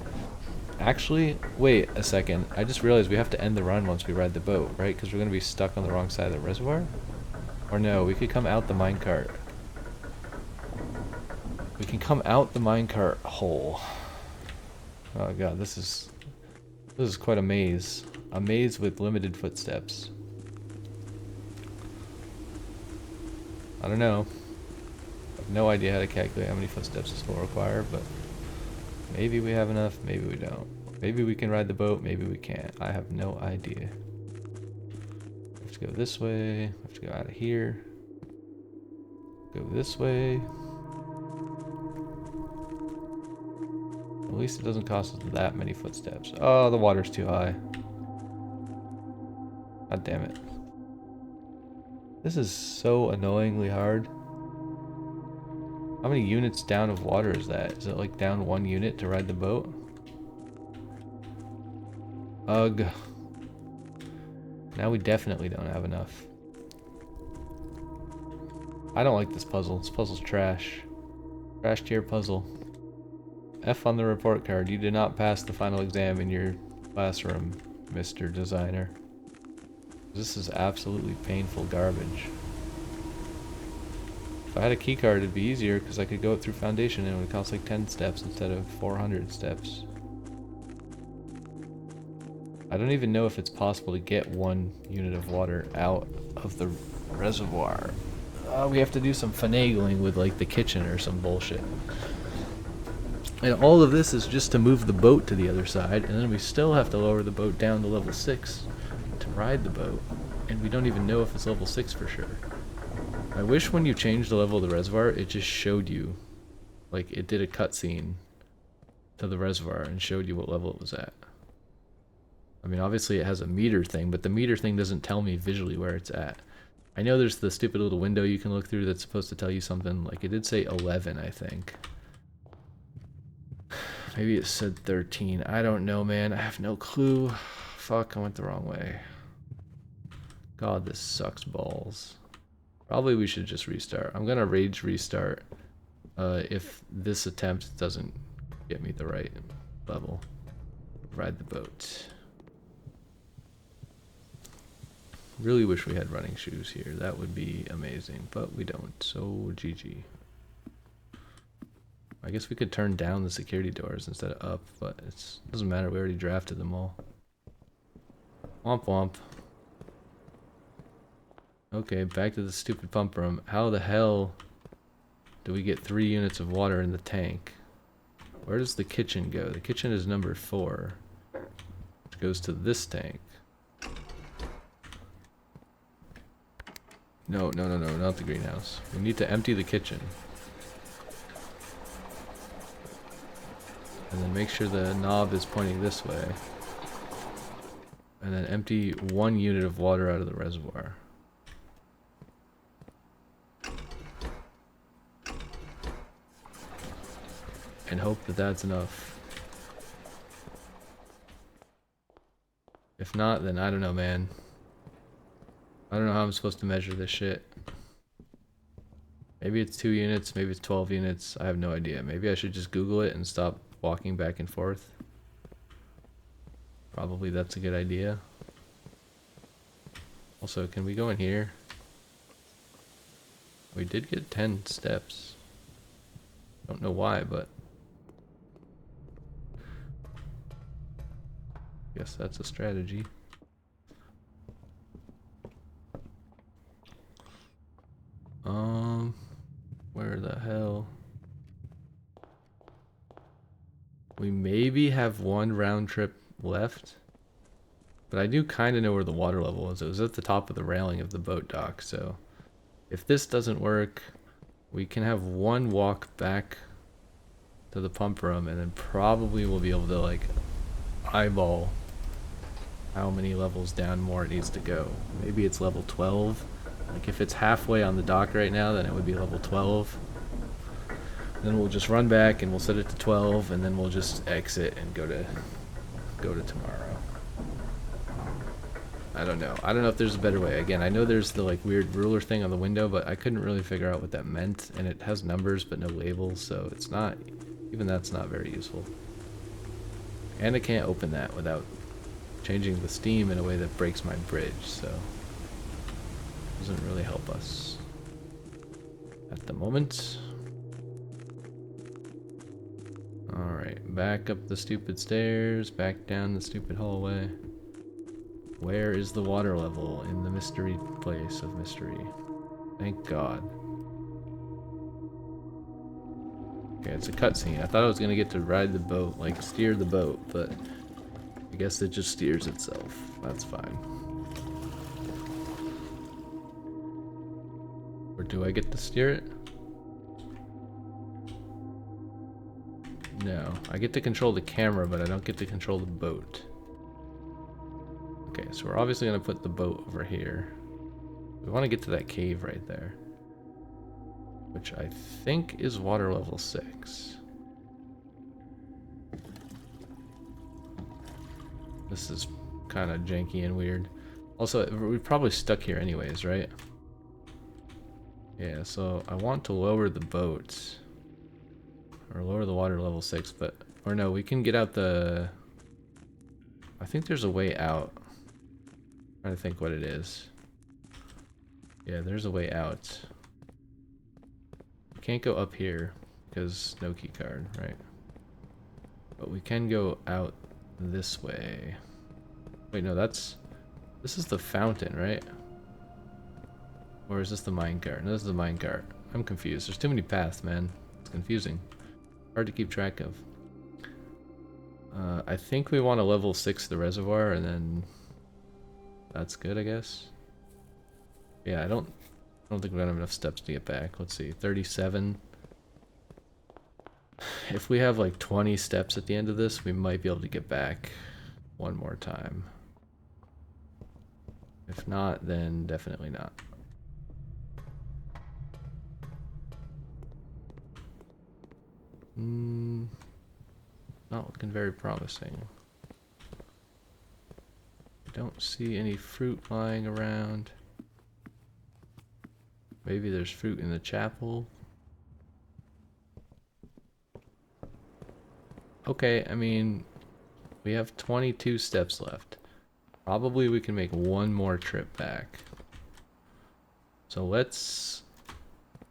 Actually, wait a second. I just realized we have to end the run once we ride the boat, right? Because we're going to be stuck on the wrong side of the reservoir? Or no, we could come out the minecart. We can come out the minecart hole. Oh god, this is quite a maze. A maze with limited footsteps. I don't know. I have no idea how to calculate how many footsteps this will require, but maybe we have enough, maybe we don't. Maybe we can ride the boat, maybe we can't. I have no idea. We have to go this way, we have to go out of here. Go this way. At least it doesn't cost us that many footsteps. Oh, the water's too high. God damn it. This is so annoyingly hard. How many units down of water is that? Is it like down 1 unit to ride the boat? Ugh. Now we definitely don't have enough. I don't like this puzzle. This puzzle's trash. Trash tier puzzle. F on the report card. You did not pass the final exam in your classroom, Mr. Designer. This is absolutely painful garbage. If I had a key card, it'd be easier because I could go up through foundation and it would cost like 10 steps instead of 400 steps. I don't even know if it's possible to get 1 unit of water out of the reservoir. We have to do some finagling with like the kitchen or some bullshit. And all of this is just to move the boat to the other side, and then we still have to lower the boat down to level 6 to ride the boat. And we don't even know if it's level 6 for sure. I wish when you changed the level of the reservoir, it just showed you, like it did a cutscene to the reservoir and showed you what level it was at. I mean, obviously it has a meter thing, but the meter thing doesn't tell me visually where it's at. I know there's the stupid little window you can look through that's supposed to tell you something. Like it did say 11, I think. Maybe it said 13. I don't know, man. I have no clue. Fuck, I went the wrong way. God, this sucks balls. Probably we should just restart. I'm gonna rage restart if this attempt doesn't get me the right level. Ride the boat. Really wish we had running shoes here. That would be amazing, but we don't. So GG. I guess we could turn down the security doors instead of up, but it doesn't matter. We already drafted them all. Womp womp. Okay, back to the stupid pump room. How the hell do we get 3 units of water in the tank? Where does the kitchen go? The kitchen is number 4. Which goes to this tank. No, not the greenhouse. We need to empty the kitchen. And then make sure the knob is pointing this way. And then empty 1 unit of water out of the reservoir. And hope that that's enough. If not, then I don't know, man. I don't know how I'm supposed to measure this shit. Maybe it's 2 units, maybe it's 12 units. I have no idea. Maybe I should just Google it and stop walking back and forth. Probably that's a good idea. Also, can we go in here? We did get 10 steps. Don't know why, but guess that's a strategy. Where the hell? We maybe have 1 round trip left, but I do kind of know where the water level is. It was at the top of the railing of the boat dock, so if this doesn't work, we can have 1 walk back to the pump room, and then probably we'll be able to like eyeball how many levels down more it needs to go. Maybe it's level 12. Like if it's halfway on the dock right now, then it would be level 12. Then we'll just run back and we'll set it to 12, and then we'll just exit and go to tomorrow. I don't know. I don't know if there's a better way. Again, I know there's the like weird ruler thing on the window, but I couldn't really figure out what that meant. And it has numbers but no labels, so it's not, even that's not very useful. And I can't open that without changing the steam in a way that breaks my bridge, so doesn't really help us at the moment. Alright, back up the stupid stairs, back down the stupid hallway. Where is the water level in the mystery place of mystery? Thank God. Okay, it's a cutscene. I thought I was gonna get to ride the boat, like steer the boat, but I guess it just steers itself. That's fine. Or do I get to steer it? No, I get to control the camera, but I don't get to control the boat. Okay, so we're obviously gonna put the boat over here. We want to get to that cave right there, which I think is water level 6. This is kind of janky and weird. Also, we're probably stuck here anyways, right? Yeah, so I want to lower the boat. Or lower the water level 6, but... Or no, we can get out the... I think there's a way out. I'm trying to think what it is. Yeah, there's a way out. We can't go up here, because no key card, right? But we can go out this way. Wait, no, that's... This is the fountain, right? Or is this the minecart? No, this is the minecart. I'm confused. There's too many paths, man. It's confusing. Hard to keep track of. I think we want to level 6 the reservoir, and then that's good, I guess. Yeah, I don't think we have enough steps to get back. Let's see, 37. If we have like 20 steps at the end of this, we might be able to get back one more time. If not, then definitely not. Not looking very promising. Don't see any fruit lying around. Maybe there's fruit in the chapel. Okay, I mean, we have 22 steps left. Probably we can make one more trip back. So let's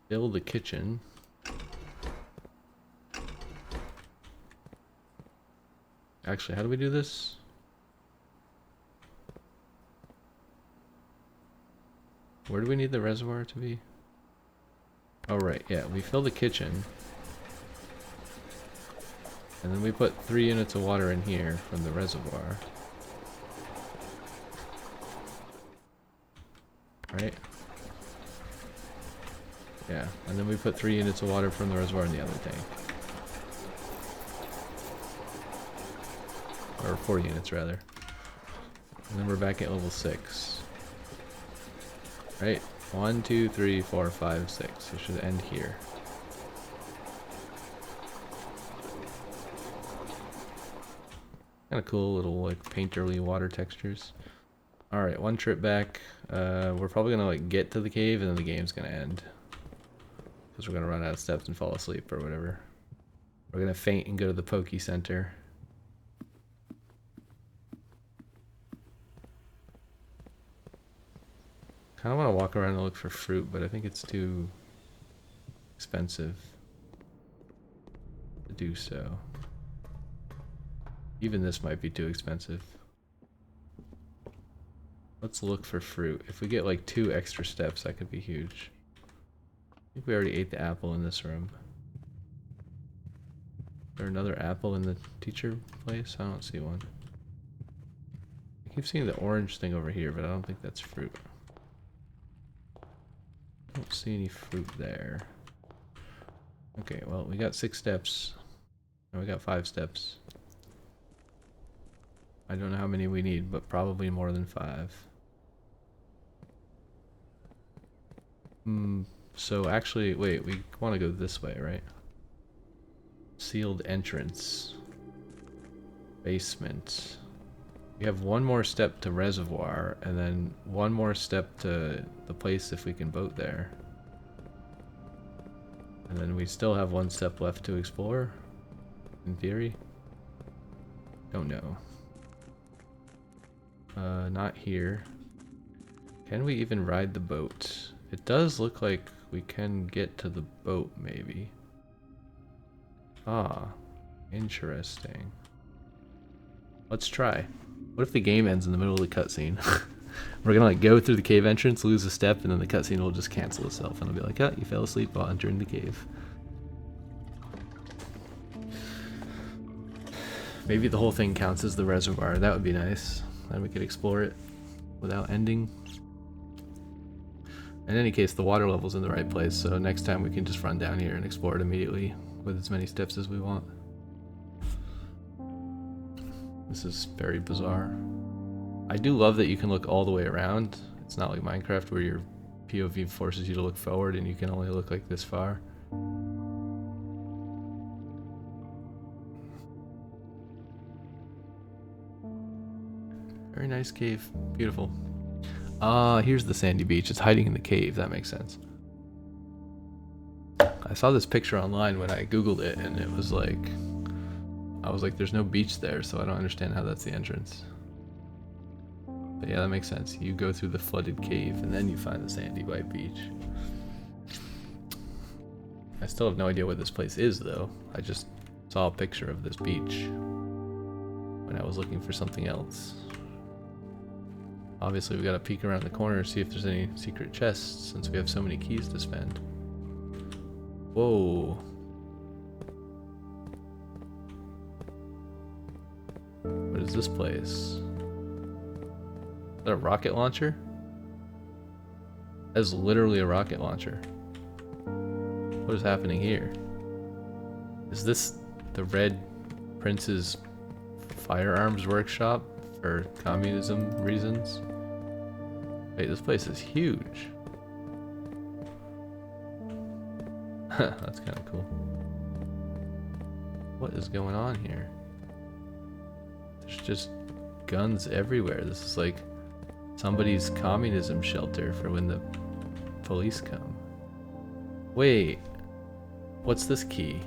build the kitchen. Actually, how do we do this? Where do we need the reservoir to be? Oh, right, yeah, we fill the kitchen. And then we put 3 units of water in here from the reservoir. Right? Yeah, and then we put 3 units of water from the reservoir in the other tank. Or 4 units, rather. And then we're back at level 6. Right? 1, 2, 3, 4, 5, 6. It should end here. Kind of cool little like painterly water textures. Alright, one trip back. We're probably gonna like get to the cave and then the game's gonna end. Because we're gonna run out of steps and fall asleep or whatever. We're gonna faint and go to the Poke Center. I kind of want to walk around and look for fruit, but I think it's too expensive to do so. Even this might be too expensive. Let's look for fruit. If we get like 2 extra steps, that could be huge. I think we already ate the apple in this room. Is there another apple in the teacher place? I don't see one. I keep seeing the orange thing over here, but I don't think that's fruit. I don't see any fruit there. Okay, well, we got 6 steps. And we got 5 steps. I don't know how many we need, but probably more than 5. So actually, wait, we want to go this way, right? Sealed entrance. Basement. We have one more step to reservoir, and then one more step to the place if we can boat there. And then we still have one step left to explore, in theory. Don't know. Not here. Can we even ride the boat? It does look like we can get to the boat, maybe. Ah, interesting. Let's try. What if the game ends in the middle of the cutscene? We're gonna like go through the cave entrance, lose a step, and then the cutscene will just cancel itself, and it'll be like, oh, you fell asleep while entering the cave. Maybe the whole thing counts as the reservoir. That would be nice. Then we could explore it without ending. In any case, the water level's in the right place, so next time we can just run down here and explore it immediately with as many steps as we want. This is very bizarre. I do love that you can look all the way around. It's not like Minecraft where your POV forces you to look forward and you can only look like this far. Very nice cave. Beautiful. Ah, here's the sandy beach. It's hiding in the cave. That makes sense. I saw this picture online when I googled it, and it was like, I was like, there's no beach there, so I don't understand how that's the entrance. But yeah, that makes sense. You go through the flooded cave, and then you find the sandy white beach. I still have no idea what this place is, though. I just saw a picture of this beach when I was looking for something else. Obviously, we gotta peek around the corner and see if there's any secret chests, since we have so many keys to spend. Whoa. What is this place? Is that a rocket launcher? That is literally a rocket launcher. What is happening here? Is this the Red Prince's firearms workshop for communism reasons? Wait, this place is huge. That's kind of cool. What is going on here? There's just guns everywhere. This is like somebody's communism shelter for when the police come. Wait, what's this key?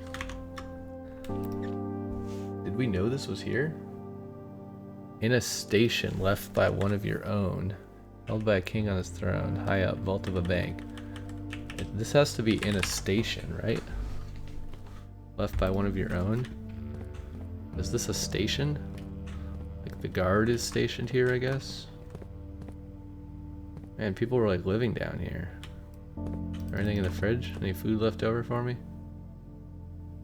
Did we know this was here? In a station left by one of your own. Held by a king on his throne. High up, vault of a bank. This has to be in a station, right? Left by one of your own? Is this a station? Like the guard is stationed here, I guess? Man, people were like living down here. Is there anything in the fridge? Any food left over for me?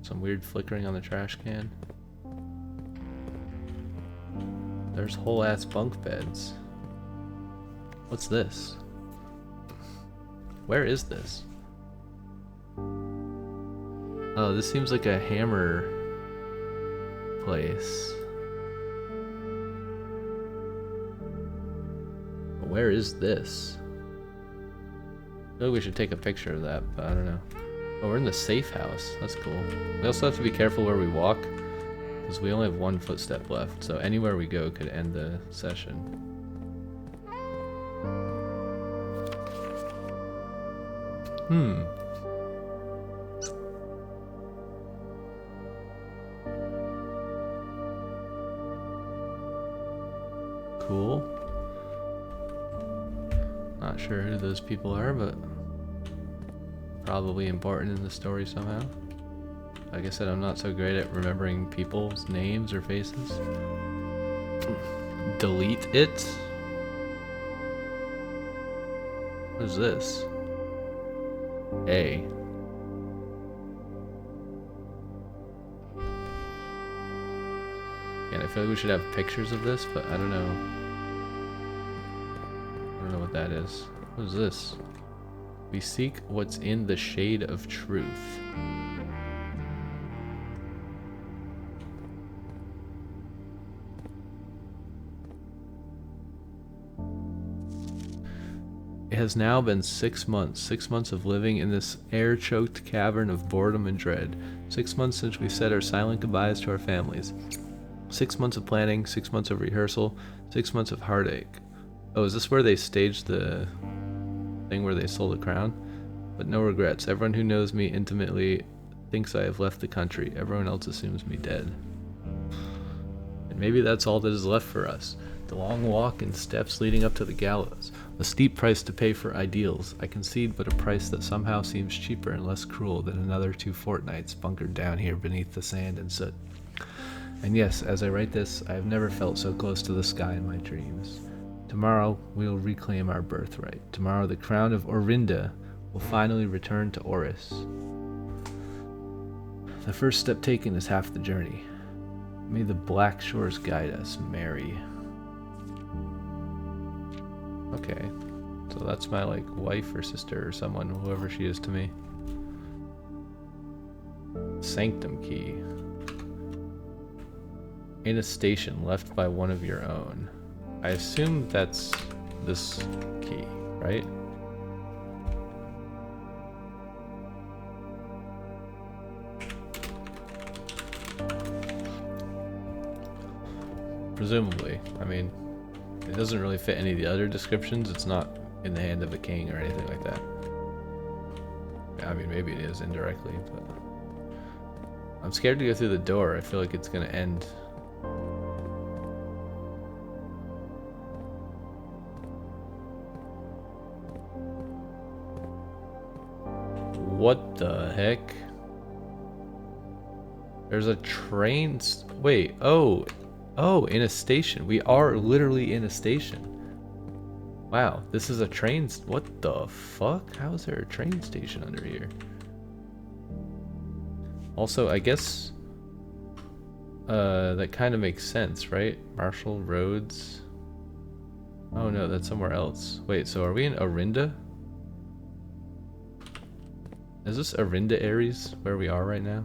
Some weird flickering on the trash can. There's whole ass bunk beds. What's this? Where is this? Oh, this seems like a hammer place. But where is this? I feel like we should take a picture of that, but I don't know. Oh, we're in the safe house. That's cool. We also have to be careful where we walk, because we only have one footstep left, so anywhere we go could end the session. Cool. Not sure who those people are, but probably important in the story somehow. Like I said, I'm not so great at remembering people's names or faces. Delete it? What is this? A. And I feel like we should have pictures of this, but I don't know. I don't know what that is. What is this? We seek what's in the shade of truth. It has now been 6 months. 6 months of living in this air-choked cavern of boredom and dread. 6 months since we said our silent goodbyes to our families. 6 months of planning, 6 months of rehearsal, 6 months of heartache. Oh, is this where they staged the thing where they stole the crown? But no regrets. Everyone who knows me intimately thinks I have left the country. Everyone else assumes me dead. And maybe that's all that is left for us. The long walk and steps leading up to the gallows. A steep price to pay for ideals. I concede, but a price that somehow seems cheaper and less cruel than another 2 fortnights bunkered down here beneath the sand and soot. And yes, as I write this, I have never felt so close to the sky in my dreams. Tomorrow, we will reclaim our birthright. Tomorrow, the crown of Orinda will finally return to Oris. The first step taken is half the journey. May the black shores guide us, Mary. Okay, so that's my, like, wife or sister or someone, whoever she is to me. Sanctum key. In a station left by one of your own. I assume that's this key, right? Presumably. I mean, it doesn't really fit any of the other descriptions. It's not in the hand of a king or anything like that. I mean, maybe it is indirectly, but I'm scared to go through the door. I feel like it's gonna end. What the heck? There's a train. Wait, oh, in a station. We are literally in a station. Wow, this is a train. What the fuck? How is there a train station under here? Also, I guess that kind of makes sense, right? Marshall Roads. Oh no, that's somewhere else. Wait, so are we in Orinda? Is this Orinda Ares where we are right now?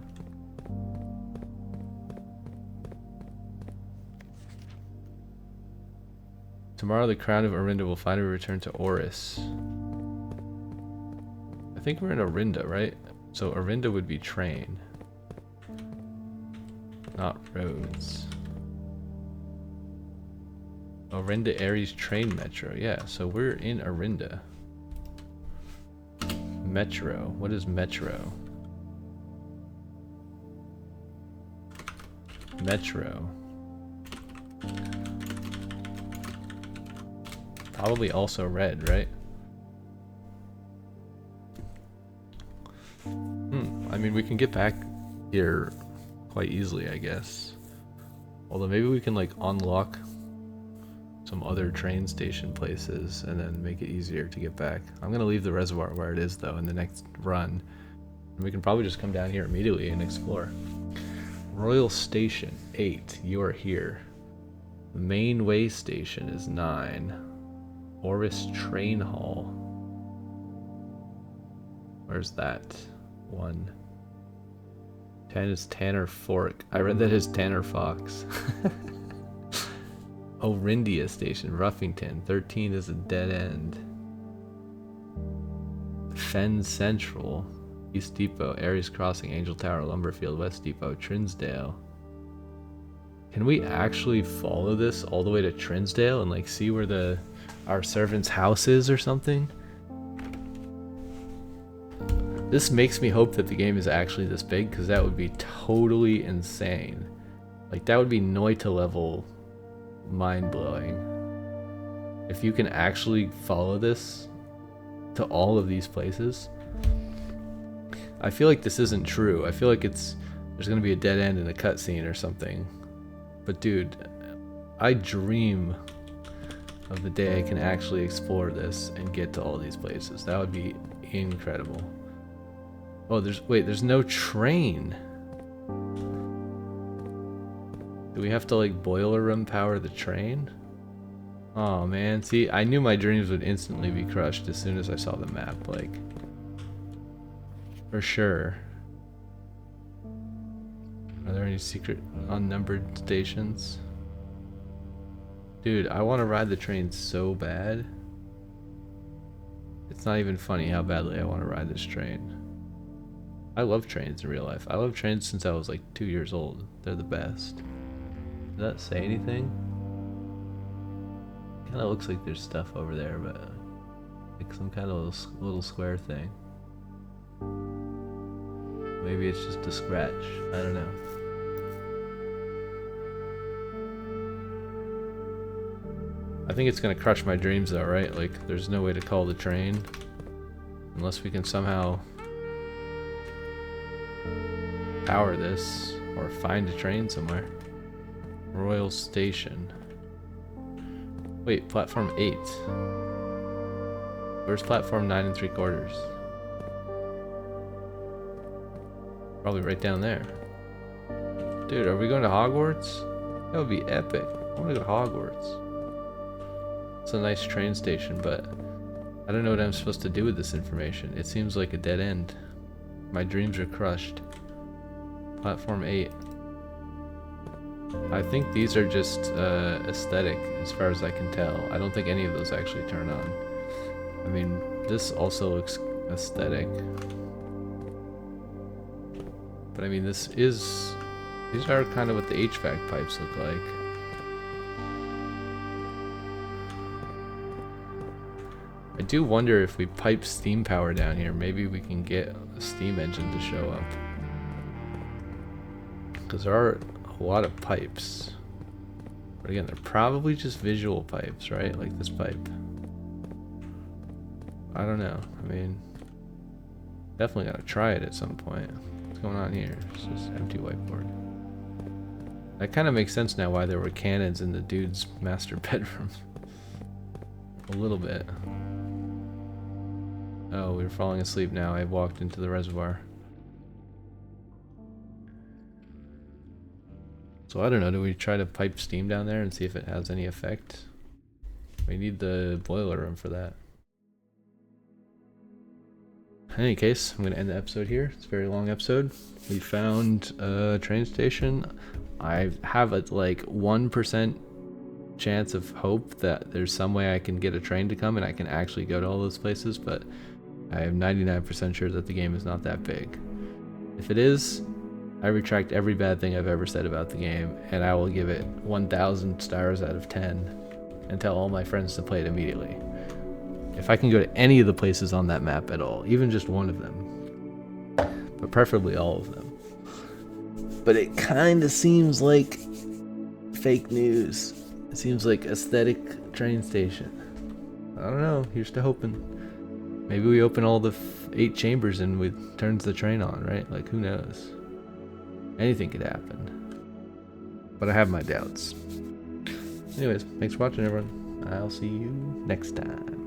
Tomorrow the crown of Orinda will finally return to Oris. I think we're in Orinda, right? So Orinda would be train, not roads. Orinda Ares train metro, yeah, so we're in Orinda. Metro, what is metro? Metro. Probably also red, right? I mean, we can get back here quite easily, I guess. Although maybe we can, like, unlock some other train station places and then make it easier to get back. I'm gonna leave the reservoir where it is, though, in the next run. And we can probably just come down here immediately and explore. Royal Station 8, you are here. The main way station is 9. Oris Train Hall. Where's that? 1. 10 is Tanner Fork. I read that as Tanner Fox. Orindia Station, Ruffington. 13 is a dead end. Fen Central. East Depot, Ares Crossing, Angel Tower, Lumberfield, West Depot, Trinsdale. Can we actually follow this all the way to Trinsdale and, like, see where our servant's house is or something? This makes me hope that the game is actually this big, because that would be totally insane. Like, that would be Noita level mind-blowing. If you can actually follow this to all of these places. I feel like this isn't true. I feel like there's gonna be a dead end in a cutscene or something. But dude, I dream of the day I can actually explore this and get to all these places. That would be incredible. Oh, there's no train. Do we have to, like, boiler room power the train? Oh man, see, I knew my dreams would instantly be crushed as soon as I saw the map, like, for sure. Are there any secret unnumbered stations? Dude, I want to ride the train so bad. It's not even funny how badly I want to ride this train. I love trains in real life. I love trains since I was like 2 years old. They're the best. Does that say anything? Kind of looks like there's stuff over there, but like some kind of little square thing. Maybe it's just a scratch. I don't know. I think it's gonna crush my dreams though, right? Like, there's no way to call the train unless we can somehow power this or find a train somewhere. Royal Station. Wait, platform 8. Where's platform 9 3/4? Probably right down there. Dude, are we going to Hogwarts? That would be epic. I want to go to Hogwarts. It's a nice train station, but I don't know what I'm supposed to do with this information. It seems like a dead end. My dreams are crushed. Platform 8. I think these are just aesthetic as far as I can tell. I don't think any of those actually turn on. I mean, this also looks aesthetic. But I mean, these are kind of what the HVAC pipes look like. I do wonder if we pipe steam power down here, maybe we can get a steam engine to show up. Because there are a lot of pipes. But again, they're probably just visual pipes, right? Like this pipe. I don't know. I mean, definitely gotta try it at some point. What's going on here? It's just empty whiteboard. That kind of makes sense now why there were cannons in the dude's master bedroom. A little bit. Oh, we were falling asleep now. I walked into the reservoir. So I don't know, do we try to pipe steam down there and see if it has any effect? We need the boiler room for that. In any case, I'm going to end the episode here. It's a very long episode. We found a train station. I have a like 1% chance of hope that there's some way I can get a train to come and I can actually go to all those places, but I am 99% sure that the game is not that big. If it is, I retract every bad thing I've ever said about the game, and I will give it 1,000 stars out of 10 and tell all my friends to play it immediately. If I can go to any of the places on that map at all, even just one of them, but preferably all of them. But it kind of seems like fake news. It seems like aesthetic train station. I don't know, here's to hoping. Maybe we open all the 8 chambers and it turns the train on, right? Like, who knows? Anything could happen. But I have my doubts. Anyways, thanks for watching, everyone. I'll see you next time.